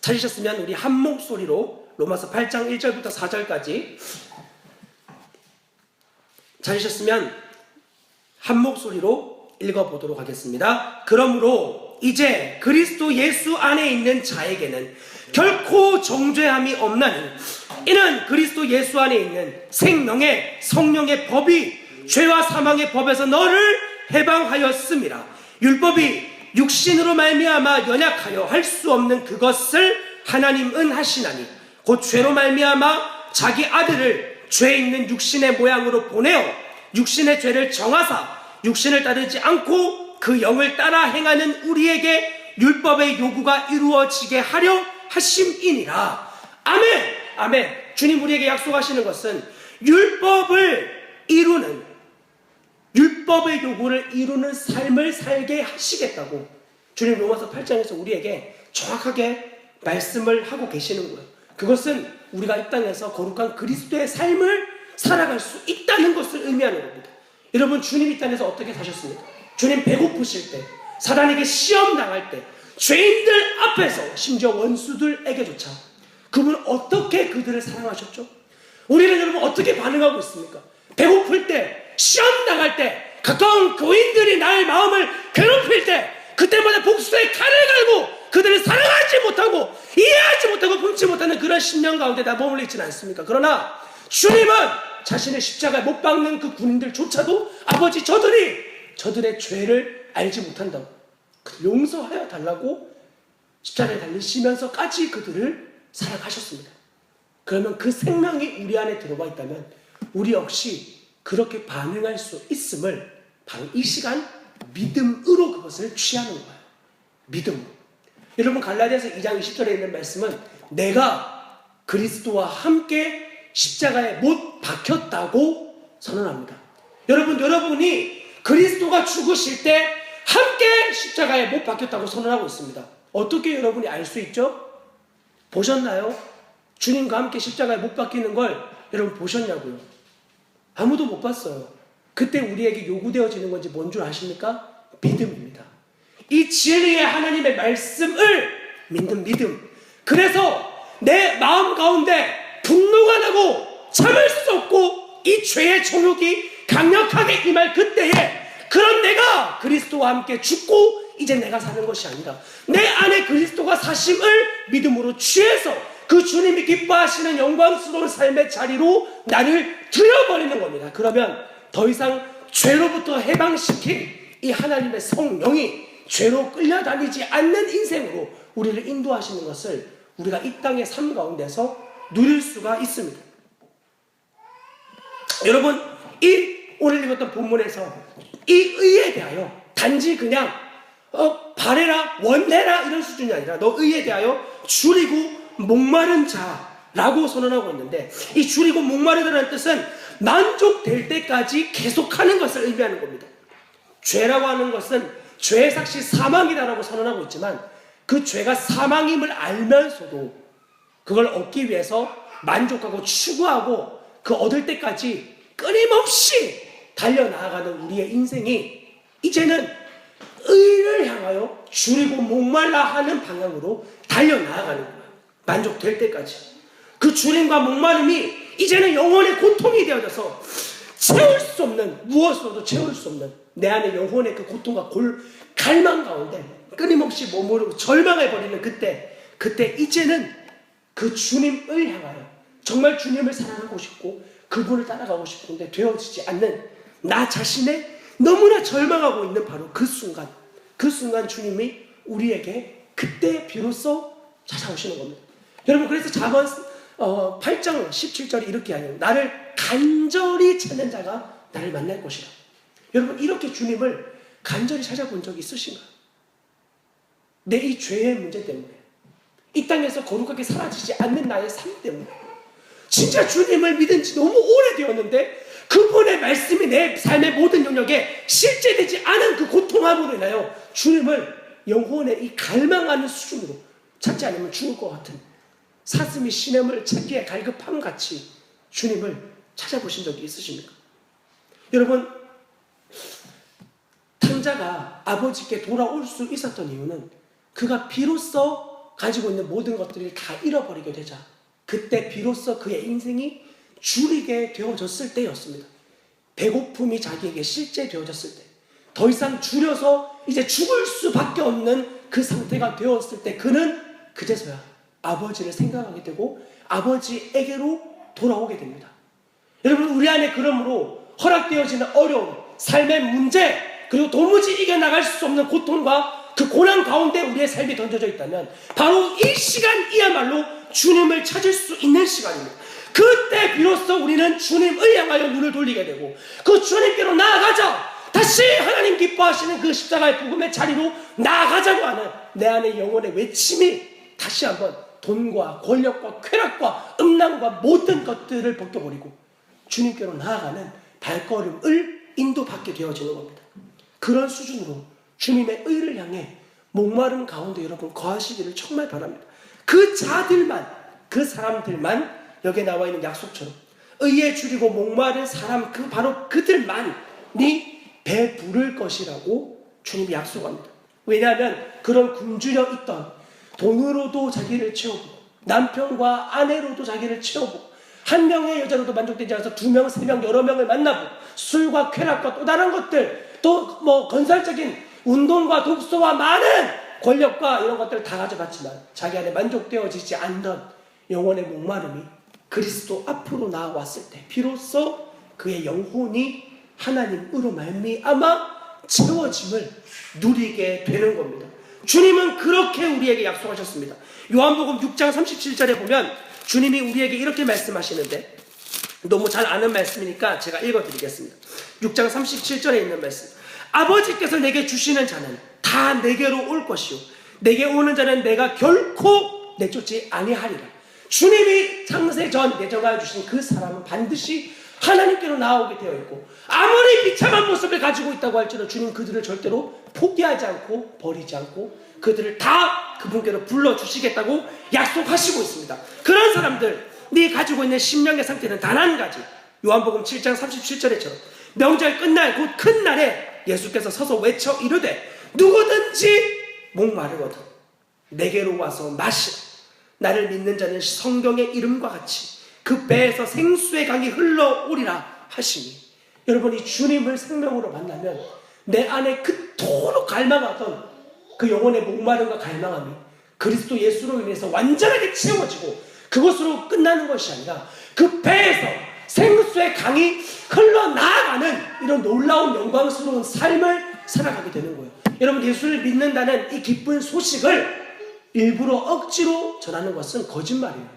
찾으셨으면 우리 한 목소리로 로마서 8장 1절부터 4절까지 찾으셨으면 한 목소리로 읽어보도록 하겠습니다. 그러므로 이제 그리스도 예수 안에 있는 자에게는 결코 정죄함이 없나니, 이는 그리스도 예수 안에 있는 생명의 성령의 법이 죄와 사망의 법에서 너를 해방하였음이라. 율법이 육신으로 말미암아 연약하여 할 수 없는 그것을 하나님은 하시나니, 곧 죄로 말미암아 자기 아들을 죄 있는 육신의 모양으로 보내어 육신의 죄를 정하사 육신을 따르지 않고 그 영을 따라 행하는 우리에게 율법의 요구가 이루어지게 하려 하심이니라. 아멘. 아멘. 주님 우리에게 약속하시는 것은 율법의 요구를 이루는 삶을 살게 하시겠다고 주님 로마서 8장에서 우리에게 정확하게 말씀을 하고 계시는 거예요. 그것은 우리가 이 땅에서 거룩한 그리스도의 삶을 살아갈 수 있다는 것을 의미하는 겁니다. 여러분, 주님 이 땅에서 어떻게 사셨습니까? 주님 배고프실 때, 사단에게 시험 당할 때, 죄인들 앞에서, 심지어 원수들에게조차 그분은 어떻게 그들을 사랑하셨죠? 우리는 여러분 어떻게 반응하고 있습니까? 배고플 때, 시험 당할 때, 가까운 교인들이 나의 마음을 괴롭힐 때, 그때마다 복수의 칼을 갈고 그들을 사랑하지 못하고 이해하지 못하고 품지 못하는 그런 심령 가운데 다 머물러 있지는 않습니까? 그러나 주님은 자신의 십자가에 못 박는 그 군인들조차도 아버지 저들의 죄를 알지 못한다고 용서하여 달라고 십자가에 달리시면서까지 그들을 사랑하셨습니다. 그러면 그 생명이 우리 안에 들어와 있다면 우리 역시 그렇게 반응할 수 있음을 바로 이 시간 믿음으로 그것을 취하는 거예요. 믿음으로. 여러분, 갈라디아서 2장 20절에 있는 말씀은 내가 그리스도와 함께 십자가에 못 박혔다고 선언합니다. 여러분이 그리스도가 죽으실 때 함께 십자가에 못 박혔다고 선언하고 있습니다. 어떻게 여러분이 알 수 있죠? 보셨나요? 주님과 함께 십자가에 못 박히는 걸 여러분 보셨냐고요? 아무도 못 봤어요. 그때 우리에게 요구되어지는 건지 뭔 줄 아십니까? 믿음입니다. 이 진리의 하나님의 말씀을 믿는 믿음. 그래서 내 마음 가운데 분노가 나고 참을 수 없고 이 죄의 정욕이 강력하게 임할 그때에, 그런 내가 그리스도와 함께 죽고 이제 내가 사는 것이 아니라 내 안에 그리스도가 사심을 믿음으로 취해서 그 주님이 기뻐하시는 영광스러운 삶의 자리로 나를 들여버리는 겁니다. 그러면 더 이상 죄로부터 해방시킨 이 하나님의 성령이 죄로 끌려다니지 않는 인생으로 우리를 인도하시는 것을 우리가 이 땅의 삶 가운데서 누릴 수가 있습니다. 여러분, 이 오늘 읽었던 본문에서 이 의에 대하여 단지 그냥 바래라 원해라 이런 수준이 아니라 너 의에 대하여 줄이고 목마른 자라고 선언하고 있는데, 이 줄이고 목마르다는 뜻은 만족될 때까지 계속하는 것을 의미하는 겁니다. 죄라고 하는 것은 죄의 삭시 사망이다라고 선언하고 있지만 그 죄가 사망임을 알면서도 그걸 얻기 위해서 만족하고 추구하고 그 얻을 때까지 끊임없이 달려나아가는 우리의 인생이 이제는 의를 향하여 줄이고 목말라 하는 방향으로 달려나아가는 거예요. 만족될 때까지. 그 줄임과 목마름이 이제는 영혼의 고통이 되어져서 채울 수 없는, 무엇으로도 채울 수 없는 내 안의 영혼의 그 고통과 갈망 가운데 끊임없이 머무르고 절망해버리는 그때 이제는 그 주님을 향하여 정말 주님을 사랑하고 싶고 그분을 따라가고 싶은데 되어지지 않는 나 자신의 너무나 절망하고 있는 바로 그 순간 주님이 우리에게 그때 비로소 찾아오시는 겁니다. 여러분, 그래서 잠언 8장 17절이 이렇게 하네요. 나를 간절히 찾는 자가 나를 만날 것이라. 여러분, 이렇게 주님을 간절히 찾아본 적이 있으신가요? 내 이 죄의 문제 때문에, 이 땅에서 거룩하게 사라지지 않는 나의 삶 때문에, 진짜 주님을 믿은 지 너무 오래되었는데 그분의 말씀이 내 삶의 모든 영역에 실제되지 않은 그 고통함으로 인하여 주님을 영혼의 이 갈망하는 수준으로 찾지 않으면 죽을 것 같은 사슴이 시냇을 찾기에 갈급함 같이 주님을 찾아보신 적이 있으십니까? 여러분, 탕자가 아버지께 돌아올 수 있었던 이유는 그가 비로소 가지고 있는 모든 것들을 다 잃어버리게 되자 그때 비로소 그의 인생이 줄이게 되어졌을 때였습니다. 배고픔이 자기에게 실제 되어졌을 때, 더 이상 줄여서 이제 죽을 수밖에 없는 그 상태가 되었을 때 그는 그제서야 아버지를 생각하게 되고 아버지에게로 돌아오게 됩니다. 여러분, 우리 안에 그러므로 허락되어지는 어려움, 삶의 문제, 그리고 도무지 이겨나갈 수 없는 고통과 그 고난 가운데 우리의 삶이 던져져 있다면 바로 이 시간이야말로 주님을 찾을 수 있는 시간입니다. 그때 비로소 우리는 주님을 향하여 눈을 돌리게 되고 그 주님께로 나아가자, 다시 하나님 기뻐하시는 그 십자가의 복음의 자리로 나아가자고 하는 내 안의 영혼의 외침이 다시 한번 돈과 권력과 쾌락과 음란과 모든 것들을 벗겨버리고 주님께로 나아가는 발걸음을 인도받게 되어지는 겁니다. 그런 수준으로 주님의 의를 향해 목마름 가운데 여러분 거하시기를 정말 바랍니다. 그 자들만, 그 사람들만 여기에 나와 있는 약속처럼 의에 줄이고 목마른 사람, 그 바로 그들만이 배부를 것이라고 주님이 약속합니다. 왜냐하면 그런 굶주려 있던 돈으로도 자기를 채워보고 남편과 아내로도 자기를 채워보고 한 명의 여자로도 만족되지 않아서 2명, 3명, 여러 명을 만나고 술과 쾌락과 또 다른 것들, 또 건설적인 운동과 독서와 많은 권력과 이런 것들을 다 가져갔지만 자기 안에 만족되어지지 않던 영혼의 목마름이 그리스도 앞으로 나아왔을 때 비로소 그의 영혼이 하나님으로 말미암아 채워짐을 누리게 되는 겁니다. 주님은 그렇게 우리에게 약속하셨습니다. 요한복음 6장 37절에 보면 주님이 우리에게 이렇게 말씀하시는데, 너무 잘 아는 말씀이니까 제가 읽어드리겠습니다. 6장 37절에 있는 말씀. 아버지께서 내게 주시는 자는 다 내게로 올 것이요 내게 오는 자는 내가 결코 내쫓지 아니하리라. 주님이 창세 전 예정하여 주신 그 사람은 반드시 하나님께로 나오게 되어 있고 아무리 비참한 모습을 가지고 있다고 할지라도 주님 그들을 절대로 포기하지 않고 버리지 않고 그들을 다 그분께로 불러주시겠다고 약속하시고 있습니다. 그런 사람들이 가지고 있는 심령의 상태는 단 한 가지, 요한복음 7장 37절에처럼 명절 끝날 곧 큰 날에 예수께서 서서 외쳐 이르되 누구든지 목마르거든 내게로 와서 마시라. 나를 믿는 자는 성경의 이름과 같이 그 배에서 생수의 강이 흘러오리라 하시니, 여러분, 이 주님을 생명으로 만나면 내 안에 그토록 갈망하던 그 영혼의 목마름과 갈망함이 그리스도 예수로 인해서 완전하게 채워지고 그것으로 끝나는 것이 아니라 그 배에서 생수의 강이 흘러나가는 이런 놀라운 영광스러운 삶을 살아가게 되는 거예요. 여러분, 예수를 믿는다는 이 기쁜 소식을 일부러 억지로 전하는 것은 거짓말이에요.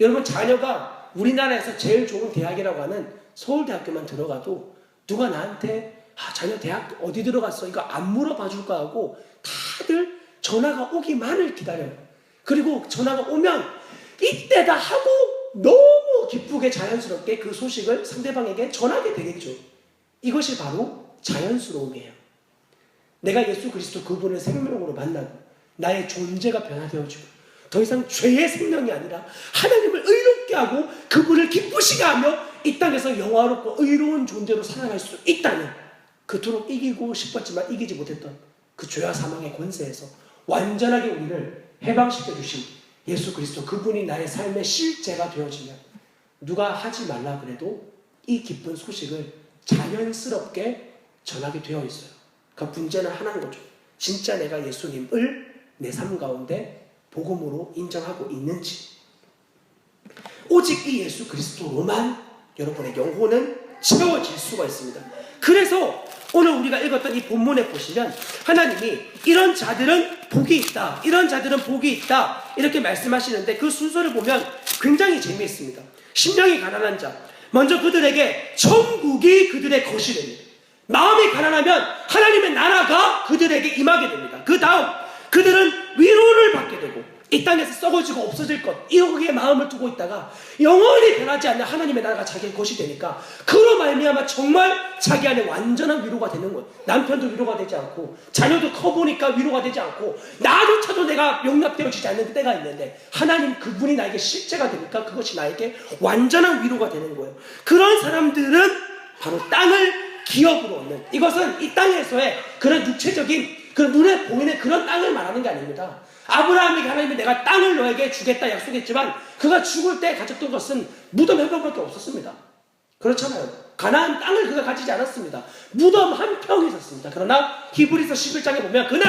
여러분, 자녀가 우리나라에서 제일 좋은 대학이라고 하는 서울대학교만 들어가도 누가 나한테 자녀 대학 어디 들어갔어? 이거 안 물어봐 줄까 하고 다들 전화가 오기만을 기다려요. 그리고 전화가 오면 이때다 하고 너무 기쁘게 자연스럽게 그 소식을 상대방에게 전하게 되겠죠. 이것이 바로 자연스러움이에요. 내가 예수 그리스도 그분을 생명으로 만나고 나의 존재가 변화되어지고 더 이상 죄의 생명이 아니라 하나님을 의롭게 하고 그분을 기쁘시게 하며 이 땅에서 영화롭고 의로운 존재로 살아갈 수 있다는, 그토록 이기고 싶었지만 이기지 못했던 그 죄와 사망의 권세에서 완전하게 우리를 해방시켜 주신 예수 그리스도 그분이 나의 삶의 실제가 되어지면 누가 하지 말라 그래도 이 기쁜 소식을 자연스럽게 전하게 되어 있어요. 그 문제는 하나인 거죠. 진짜 내가 예수님을 내 삶 가운데 복음으로 인정하고 있는지. 오직 이 예수 그리스도로만 여러분의 영혼은 채워질 수가 있습니다. 그래서 오늘 우리가 읽었던 이 본문에 보시면 하나님이 이런 자들은 복이 있다, 이런 자들은 복이 있다 이렇게 말씀하시는데 그 순서를 보면 굉장히 재미있습니다. 심령이 가난한 자, 먼저 그들에게 천국이 그들의 것이 됩니다. 마음이 가난하면 하나님의 나라가 그들에게 임하게 됩니다. 그 다음 그들은 위로를 받게 되고 이 땅에서 썩어지고 없어질 것, 이렇게 마음을 두고 있다가 영원히 변하지 않는 하나님의 나라가 자기의 것이 되니까 그로 말미암아 정말 자기 안에 완전한 위로가 되는 거예요. 남편도 위로가 되지 않고 자녀도 커보니까 위로가 되지 않고 나조차도 내가 용납되어지지 않는 때가 있는데 하나님 그분이 나에게 실제가 되니까 그것이 나에게 완전한 위로가 되는 거예요. 그런 사람들은 바로 땅을 기업으로 얻는, 이것은 이 땅에서의 그런 육체적인 그 눈에 보이는 그런 땅을 말하는 게 아닙니다. 아브라함에게 하나님이 내가 땅을 너에게 주겠다 약속했지만 그가 죽을 때 가졌던 것은 무덤 한 평밖에 없었습니다. 그렇잖아요. 가나안 땅을 그가 가지지 않았습니다. 무덤 한 평이 있었습니다. 그러나 히브리서 11장에 보면 그는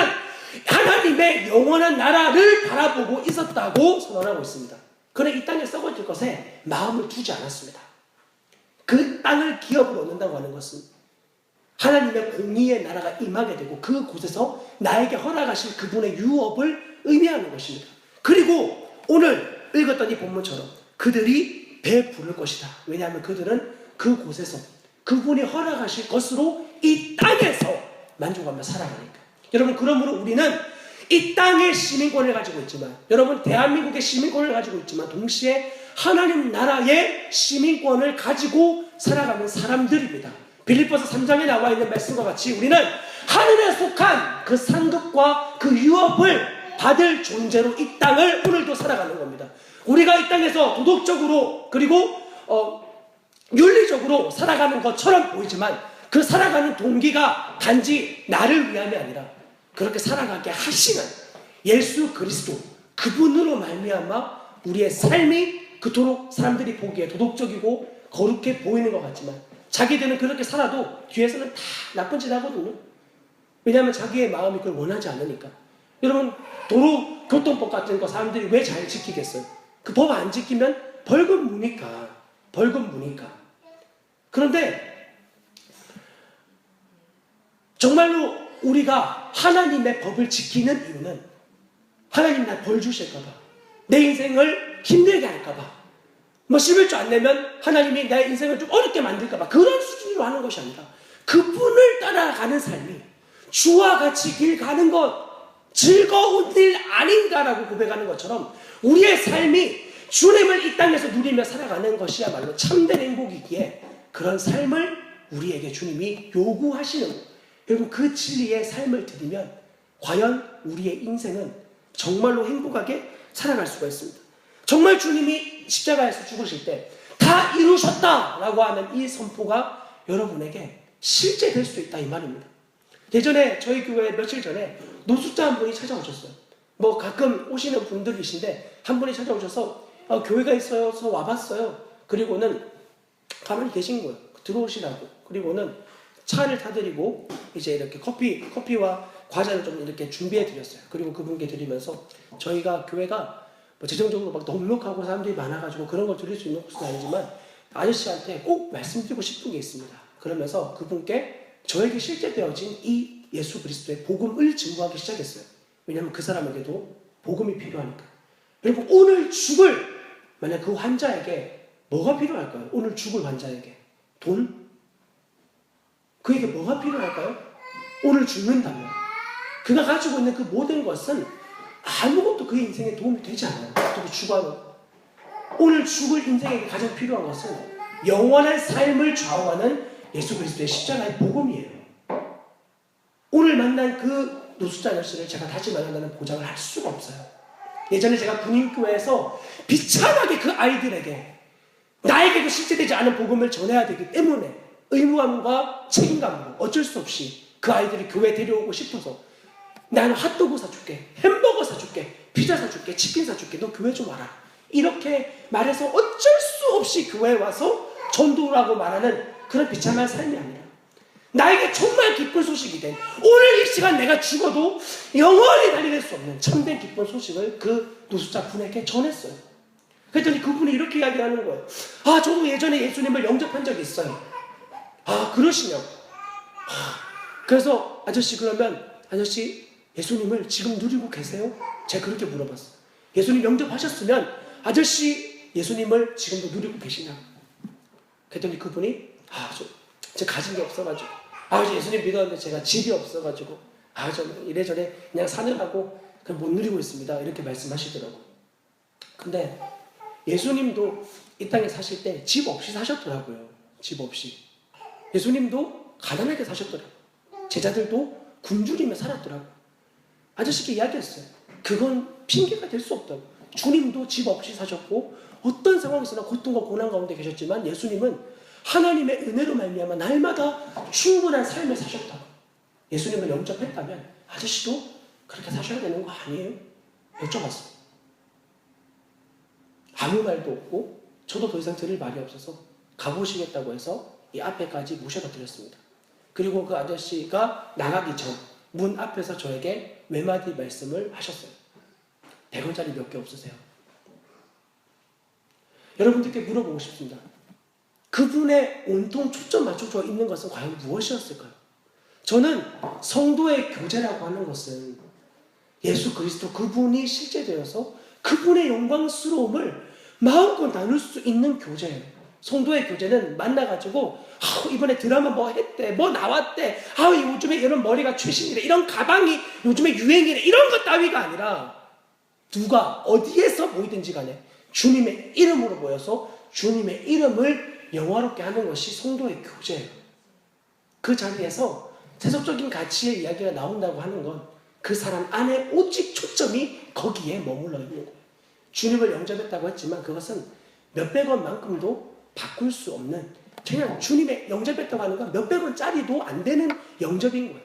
하나님의 영원한 나라를 바라보고 있었다고 선언하고 있습니다. 그는 이 땅에 썩어질 것에 마음을 두지 않았습니다. 그 땅을 기업으로 얻는다고 하는 것은 하나님의 공의의 나라가 임하게 되고 그곳에서 나에게 허락하신 그분의 유업을 의미하는 것입니다. 그리고 오늘 읽었던 이 본문처럼 그들이 배부를 것이다. 왜냐하면 그들은 그곳에서 그분이 허락하실 것으로 이 땅에서 만족하며 살아가니까. 여러분, 그러므로 우리는 이 땅의 시민권을 가지고 있지만, 여러분 대한민국의 시민권을 가지고 있지만 동시에 하나님 나라의 시민권을 가지고 살아가는 사람들입니다. 빌립보서 3장에 나와 있는 말씀과 같이 우리는 하늘에 속한 그 상급과 그 유업을 받을 존재로 이 땅을 오늘도 살아가는 겁니다. 우리가 이 땅에서 도덕적으로 그리고 윤리적으로 살아가는 것처럼 보이지만 그 살아가는 동기가 단지 나를 위함이 아니라 그렇게 살아가게 하시는 예수 그리스도, 그분으로 말미암아 우리의 삶이 그토록 사람들이 보기에 도덕적이고 거룩해 보이는 것 같지만 자기들은 그렇게 살아도 뒤에서는 다 나쁜 짓 하거든요. 왜냐하면 자기의 마음이 그걸 원하지 않으니까. 여러분, 도로교통법 같은 거 사람들이 왜 잘 지키겠어요? 그 법 안 지키면 벌금 무니까. 그런데 정말로 우리가 하나님의 법을 지키는 이유는 하나님 날 벌 주실까봐, 내 인생을 힘들게 할까봐, 11조 안 내면 하나님이 내 인생을 좀 어렵게 만들까봐 그런 수준으로 하는 것이 아니라 그분을 따라가는 삶이 주와 같이 길 가는 것 즐거운 일 아닌가라고 고백하는 것처럼 우리의 삶이 주님을 이 땅에서 누리며 살아가는 것이야말로 참된 행복이기에 그런 삶을 우리에게 주님이 요구하시는 것. 여러분, 그 진리의 삶을 드리면 과연 우리의 인생은 정말로 행복하게 살아갈 수가 있습니다. 정말 주님이 십자가에서 죽으실 때 다 이루셨다라고 하는 이 선포가 여러분에게 실제 될 수 있다 이 말입니다. 예전에 저희 교회에 며칠 전에 노숙자 한 분이 찾아오셨어요. 가끔 오시는 분들이신데 한 분이 찾아오셔서 교회가 있어서 와봤어요. 그리고는 가만히 계신 거예요. 들어오시라고. 그리고는 차를 타드리고 이제 이렇게 커피와 과자를 좀 이렇게 준비해 드렸어요. 그리고 그분께 드리면서 저희가 교회가 재정적으로 막 넉넉하고 사람들이 많아가지고 그런 걸 드릴 수 있는 곳은 아니지만 아저씨한테 꼭 말씀드리고 싶은 게 있습니다. 그러면서 그분께 저에게 실제 되어진 이 예수 그리스도의 복음을 증거하기 시작했어요. 왜냐하면 그 사람에게도 복음이 필요하니까. 여러분, 오늘 죽을 만약 그 환자에게 뭐가 필요할까요? 오늘 죽을 환자에게 돈? 그에게 뭐가 필요할까요? 오늘 죽는다면 그가 가지고 있는 그 모든 것은 아무것도 그의 인생에 도움이 되지 않아요. 또 죽어요. 오늘 죽을 인생에게 가장 필요한 것은 영원한 삶을 좌우하는 예수 그리스도의 십자가의 복음이에요. 오늘 만난 그 노숙자 아저씨를 제가 다시 만난다는 보장을 할 수가 없어요. 예전에 제가 군인교회에서 비참하게 그 아이들에게 나에게도 실제되지 않은 복음을 전해야 되기 때문에 의무감과 책임감으로 어쩔 수 없이 그 아이들을 교회에 데려오고 싶어서 나는 핫도그 사줄게, 햄버거 사줄게, 피자 사줄게, 치킨 사줄게, 너 교회 좀 와라, 이렇게 말해서 어쩔 수 없이 교회에 와서 전도라고 말하는 그런 비참한 삶이 아니라 나에게 정말 기쁜 소식이 된 오늘 이 시간 내가 죽어도 영원히 달리낼 수 없는 참된 기쁜 소식을 그 노숙자 분에게 전했어요. 그랬더니 그분이 이렇게 이야기하는 거예요. 저도 예전에 예수님을 영접한 적이 있어요. 그러시냐고. 그래서 아저씨 예수님을 지금 누리고 계세요? 제가 그렇게 물어봤어요. 예수님 영접하셨으면 아저씨 예수님을 지금도 누리고 계시냐고. 그랬더니 그분이 제가 가진 게 없어가지고 예수님 믿었는데 제가 집이 없어가지고 저 이래저래 그냥 사느라고 못 누리고 있습니다. 이렇게 말씀하시더라고요. 근데 예수님도 이 땅에 사실 때 집 없이 사셨더라고요. 집 없이. 예수님도 가난하게 사셨더라고요. 제자들도 굶주리며 살았더라고요. 아저씨께 이야기했어요. 그건 핑계가 될 수 없다고. 주님도 집 없이 사셨고 어떤 상황에서나 고통과 고난 가운데 계셨지만 예수님은 하나님의 은혜로 말미암아 날마다 충분한 삶을 사셨다고. 예수님을 영접했다면 아저씨도 그렇게 사셔야 되는 거 아니에요? 여쭤봤어요. 아무 말도 없고 저도 더 이상 드릴 말이 없어서 가보시겠다고 해서 이 앞에까지 모셔다 드렸습니다. 그리고 그 아저씨가 나가기 전 문 앞에서 저에게 외마디 말씀을 하셨어요. 100원짜리 몇 개 없으세요? 여러분들께 물어보고 싶습니다. 그분의 온통 초점 맞춰져 있는 것은 과연 무엇이었을까요? 저는 성도의 교제라고 하는 것은 예수 그리스도 그분이 실제되어서 그분의 영광스러움을 마음껏 나눌 수 있는 교제예요. 성도의 교제는 만나가지고 이번에 드라마 뭐 했대, 뭐 나왔대, 요즘에 이런 머리가 최신이래, 이런 가방이 요즘에 유행이래, 이런 것 따위가 아니라 누가 어디에서 모이든지 간에 주님의 이름으로 모여서 주님의 이름을 영화롭게 하는 것이 성도의 교제예요. 그 자리에서 세속적인 가치의 이야기가 나온다고 하는 건 그 사람 안에 오직 초점이 거기에 머물러 있는 거예요. 주님을 영접했다고 했지만 그것은 몇백 원만큼도 바꿀 수 없는, 그냥 주님의 영접했다고 하는 건 몇백 원짜리도 안 되는 영접인 거예요.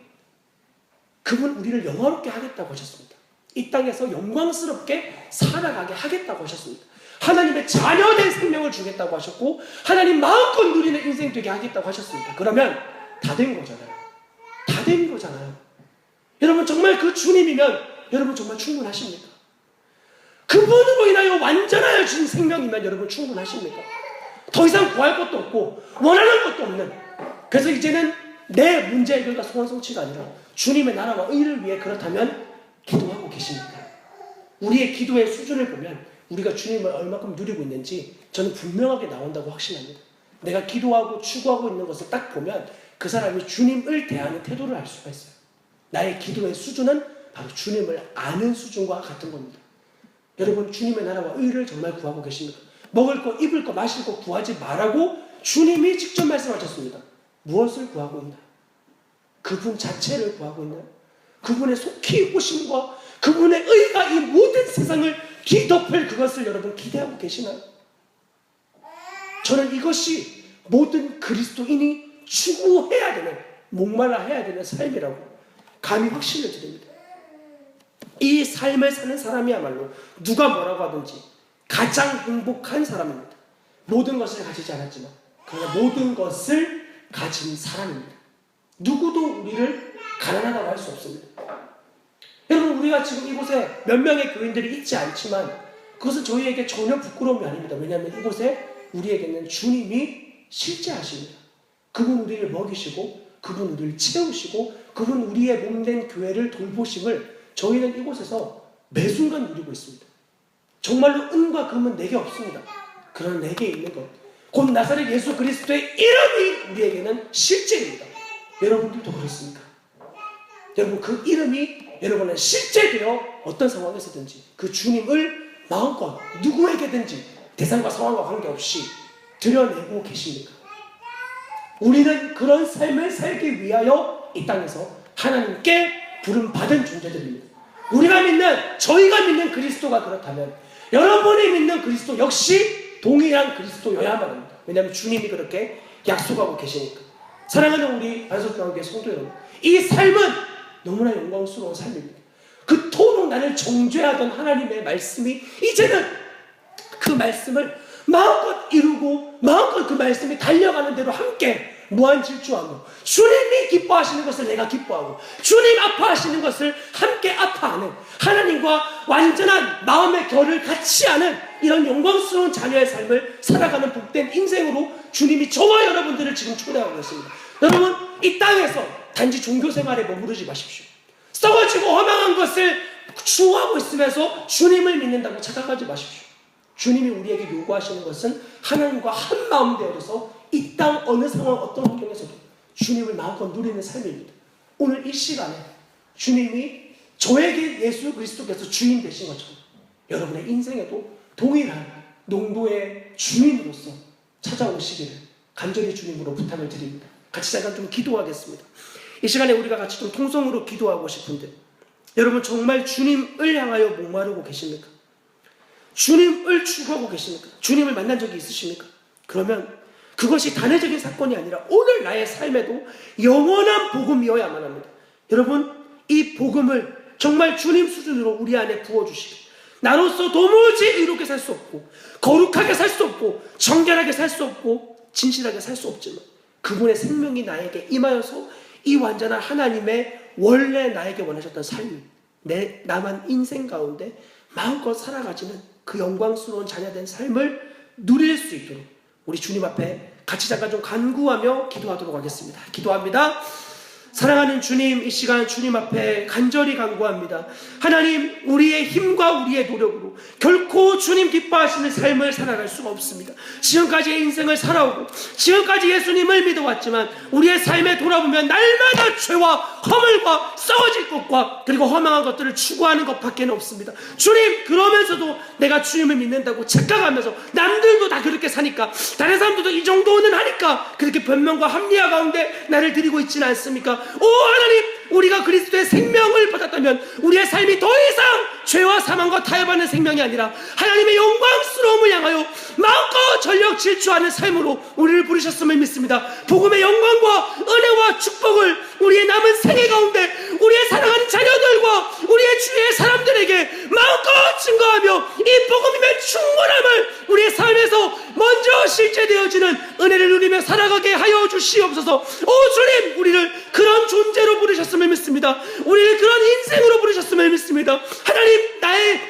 그분 우리를 영화롭게 하겠다고 하셨습니다. 이 땅에서 영광스럽게 살아가게 하겠다고 하셨습니다. 하나님의 자녀된 생명을 주겠다고 하셨고 하나님 마음껏 누리는 인생 되게 하겠다고 하셨습니다. 그러면 다 된 거잖아요. 다 된 거잖아요. 여러분 정말 그 주님이면 여러분 정말 충분하십니까? 그분으로 인하여 완전하여진 생명이면 여러분 충분하십니까? 더 이상 구할 것도 없고 원하는 것도 없는, 그래서 이제는 내 문제 해결과 소원 성취가 아니라 주님의 나라와 의를 위해 그렇다면 기도하고 계십니까? 우리의 기도의 수준을 보면 우리가 주님을 얼마큼 누리고 있는지 저는 분명하게 나온다고 확신합니다. 내가 기도하고 추구하고 있는 것을 딱 보면 그 사람이 주님을 대하는 태도를 알 수가 있어요. 나의 기도의 수준은 바로 주님을 아는 수준과 같은 겁니다. 여러분 주님의 나라와 의를 정말 구하고 계십니까? 먹을 거, 입을 거, 마실 거 구하지 말라고 주님이 직접 말씀하셨습니다. 무엇을 구하고 있나요? 그분 자체를 구하고 있나요? 그분의 속히 오심과 그분의 의가 이 모든 세상을 뒤덮을 그것을 여러분 기대하고 계시나요? 저는 이것이 모든 그리스도인이 추구해야 되는, 목말라 해야 되는 삶이라고 감히 확신을 드립니다. 이 삶을 사는 사람이야말로 누가 뭐라고 하든지 가장 행복한 사람입니다. 모든 것을 가지지 않았지만 그러나 모든 것을 가진 사람입니다. 누구도 우리를 가난하다고 할 수 없습니다. 여러분 우리가 지금 이곳에 몇 명의 교인들이 있지 않지만 그것은 저희에게 전혀 부끄러움이 아닙니다. 왜냐하면 이곳에 우리에게는 주님이 실제하십니다. 그분 우리를 먹이시고 그분 우리를 채우시고 그분 우리의 몸된 교회를 돌보심을 저희는 이곳에서 매 순간 누리고 있습니다. 정말로 은과 금은 내게 없습니다. 그러나 내게 있는 것, 곧 나사렛 예수 그리스도의 이름이 우리에게는 실제입니다. 여러분들도 그렇습니까? 여러분 그 이름이 여러분은 실제되어 어떤 상황에서든지 그 주님을 마음껏 누구에게든지 대상과 상황과 관계없이 드러내고 계십니까? 우리는 그런 삶을 살기 위하여 이 땅에서 하나님께 부름받은 존재들입니다. 우리가 믿는, 저희가 믿는 그리스도가 그렇다면 여러분이 믿는 그리스도 역시 동일한 그리스도여야만 합니다. 왜냐하면 주님이 그렇게 약속하고 계시니까. 사랑하는 우리 안석교회 성도 여러분, 이 삶은 너무나 영광스러운 삶입니다. 그토록 나를 정죄하던 하나님의 말씀이 이제는 그 말씀을 마음껏 이루고 마음껏 그 말씀이 달려가는 대로 함께 무한 질주하며 주님이 기뻐하시는 것을 내가 기뻐하고 주님 아파하시는 것을 함께 아파하는 하나님과 완전한 마음의 결을 같이 하는 이런 영광스러운 자녀의 삶을 살아가는 복된 인생으로 주님이 저와 여러분들을 지금 초대하고 있습니다. 여러분 이 땅에서 단지 종교 생활에 머무르지 마십시오. 썩어지고 허망한 것을 추구하고 있으면서 주님을 믿는다고 착각하지 마십시오. 주님이 우리에게 요구하시는 것은 하나님과 한 마음 되어서 이 땅 어느 상황 어떤 환경에서도 주님을 마음껏 누리는 삶입니다. 오늘 이 시간에 주님이 저에게 예수 그리스도께서 주인 되신 것처럼 여러분의 인생에도 동일한 농도의 주인으로서 찾아오시기를 간절히 주님으로 부탁을 드립니다. 같이 잠깐 좀 기도하겠습니다. 이 시간에 우리가 같이 좀 통성으로 기도하고 싶은데, 여러분 정말 주님을 향하여 목마르고 계십니까? 주님을 추구하고 계십니까? 주님을 만난 적이 있으십니까? 그러면 그것이 단회적인 사건이 아니라 오늘 나의 삶에도 영원한 복음이어야만 합니다. 여러분, 이 복음을 정말 주님 수준으로 우리 안에 부어주시기, 나로서 도무지 의롭게 살 수 없고 거룩하게 살 수 없고 정결하게 살 수 없고 진실하게 살 수 없지만 그분의 생명이 나에게 임하여서 이 완전한 하나님의 원래 나에게 원하셨던 삶, 나만 인생 가운데 마음껏 살아가지는 그 영광스러운 자녀된 삶을 누릴 수 있도록 우리 주님 앞에 같이 잠깐 좀 간구하며 기도하도록 하겠습니다. 기도합니다. 사랑하는 주님, 이 시간 주님 앞에 간절히 간구합니다. 하나님, 우리의 힘과 우리의 노력으로 결코 주님 기뻐하시는 삶을 살아갈 수가 없습니다. 지금까지의 인생을 살아오고 지금까지 예수님을 믿어왔지만 우리의 삶에 돌아보면 날마다 죄와 허물과 썩어질 것과 그리고 허망한 것들을 추구하는 것밖에 없습니다. 주님, 그러면서도 내가 주님을 믿는다고 착각하면서 남들도 다 그렇게 사니까, 다른 사람들도 이 정도는 하니까 그렇게 변명과 합리화 가운데 나를 드리고 있지는 않습니까? 오 하나님, 우리가 그리스도의 생명을 받았다면 우리의 삶이 더 이상 죄와 사망과 타협하는 생명이 아니라 하나님의 영광스러움을 향하여 마음껏 전력 질주하는 삶으로 우리를 부르셨음을 믿습니다. 복음의 영광과 은혜와 축복을 우리의 남은 생애 가운데 우리의 사랑하는 자녀들과 우리의 주위의 사람들에게 마음껏 증거하며 이 복음이면 충분함을 우리의 삶에서 먼저 실제되어지는 은혜를 누리며 살아가게 하여 주시옵소서. 오 주님, 우리를 그런 존재로 부르셨음을 믿습니다. 우리를 그런 인생으로 부르셨음을 믿습니다. 하나님,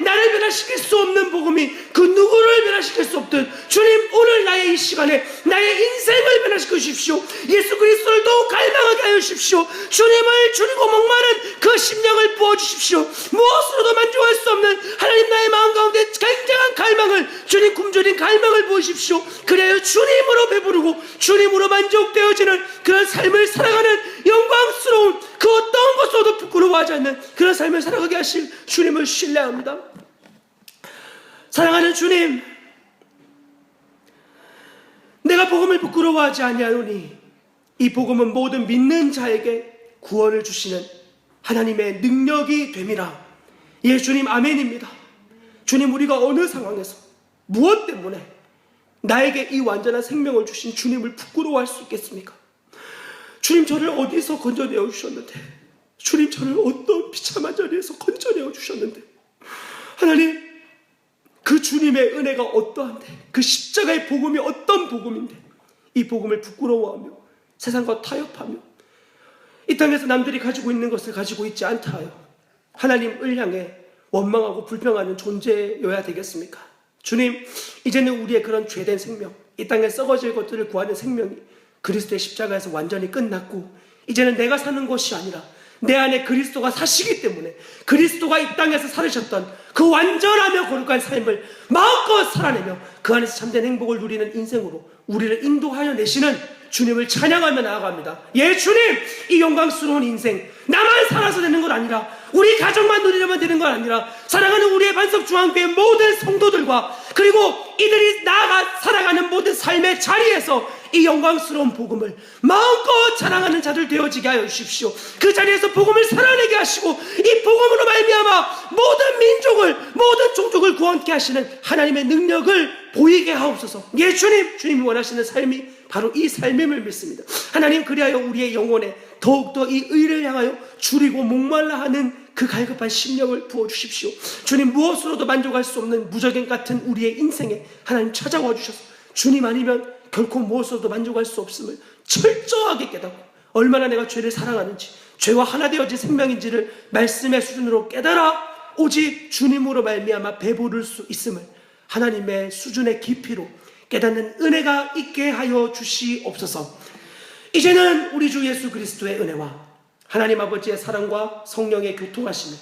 나를 변화시킬 수 없는 복음이 그 누구를 변화시킬 수 없든 주님, 오늘 나의 이 시간에 나의 인생을 변화시켜 주십시오. 예수 그리스도를 더욱 갈망하게 하여 주십시오. 주님을 줄이고 목마른 그 심령을 부어주십시오. 무엇으로도 만족할 수 없는 하나님, 나의 마음 가운데 굉장한 갈망을, 주님 굶주린 갈망을 부으십시오. 그래야 주님으로 배부르고 주님으로 만족되어지는 그런 삶을 살아가는 영광스러운 그 어떤 것으로도 부끄러워하지 않는 그런 삶을 살아가게 하실 주님을 신뢰합니다. 사랑하는 주님, 내가 복음을 부끄러워하지 아니하노니 이 복음은 모든 믿는 자에게 구원을 주시는 하나님의 능력이 됨이라. 예, 주님, 아멘입니다. 주님, 우리가 어느 상황에서 무엇 때문에 나에게 이 완전한 생명을 주신 주님을 부끄러워할 수 있겠습니까? 주님, 저를 어디서 건져내어 주셨는데, 주님, 저를 어떤 비참한 자리에서 건져내어 주셨는데, 하나님, 그 주님의 은혜가 어떠한데, 그 십자가의 복음이 어떤 복음인데 이 복음을 부끄러워하며 세상과 타협하며 이 땅에서 남들이 가지고 있는 것을 가지고 있지 않다 하여 하나님을 향해 원망하고 불평하는 존재여야 되겠습니까? 주님, 이제는 우리의 그런 죄된 생명, 이 땅에 썩어질 것들을 구하는 생명이 그리스도의 십자가에서 완전히 끝났고, 이제는 내가 사는 것이 아니라 내 안에 그리스도가 사시기 때문에 그리스도가 이 땅에서 살으셨던 그 완전하며 거룩한 삶을 마음껏 살아내며 그 안에서 참된 행복을 누리는 인생으로 우리를 인도하여 내시는 주님을 찬양하며 나아갑니다. 예, 주님, 이 영광스러운 인생, 나만 살아서 되는 건 아니라, 우리 가정만 누리려면 되는 건 아니라, 사랑하는 우리의 반석중앙교회 모든 성도들과 그리고 이들이 나아가 살아가는 모든 삶의 자리에서 이 영광스러운 복음을 마음껏 자랑하는 자들 되어지게 하여 주십시오. 그 자리에서 복음을 살아내게 하시고 이 복음으로 말미암아 모든 민족을, 모든 종족을 구원케 하시는 하나님의 능력을 보이게 하옵소서. 예, 주님, 주님이 원하시는 삶이 바로 이 삶임을 믿습니다. 하나님, 그리하여 우리의 영혼에 더욱더 이 의를 향하여 줄이고 목말라 하는 그 갈급한 심령을 부어주십시오. 주님, 무엇으로도 만족할 수 없는 무적행 같은 우리의 인생에 하나님 찾아와 주셔서 주님 아니면 결코 무엇으로도 만족할 수 없음을 철저하게 깨닫고 얼마나 내가 죄를 사랑하는지, 죄와 하나 되어진 생명인지를 말씀의 수준으로 깨달아 오직 주님으로 말미암아 배부를 수 있음을 하나님의 수준의 깊이로 깨닫는 은혜가 있게 하여 주시옵소서. 이제는 우리 주 예수 그리스도의 은혜와 하나님 아버지의 사랑과 성령의 교통하심을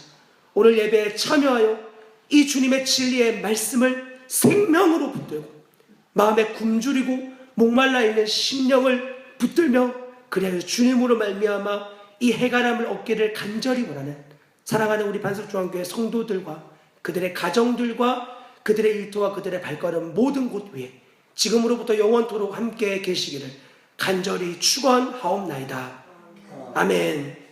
오늘 예배에 참여하여 이 주님의 진리의 말씀을 생명으로 붙들고 마음에 굶주리고 목말라 있는 심령을 붙들며 그리하여 주님으로 말미암아 이 해가람을 얻기를 간절히 원하는 사랑하는 우리 반석중앙교회 성도들과 그들의 가정들과 그들의 일터와 그들의 발걸음 모든 곳 위에 지금으로부터 영원토록 함께 계시기를 간절히 축원하옵나이다. 아멘.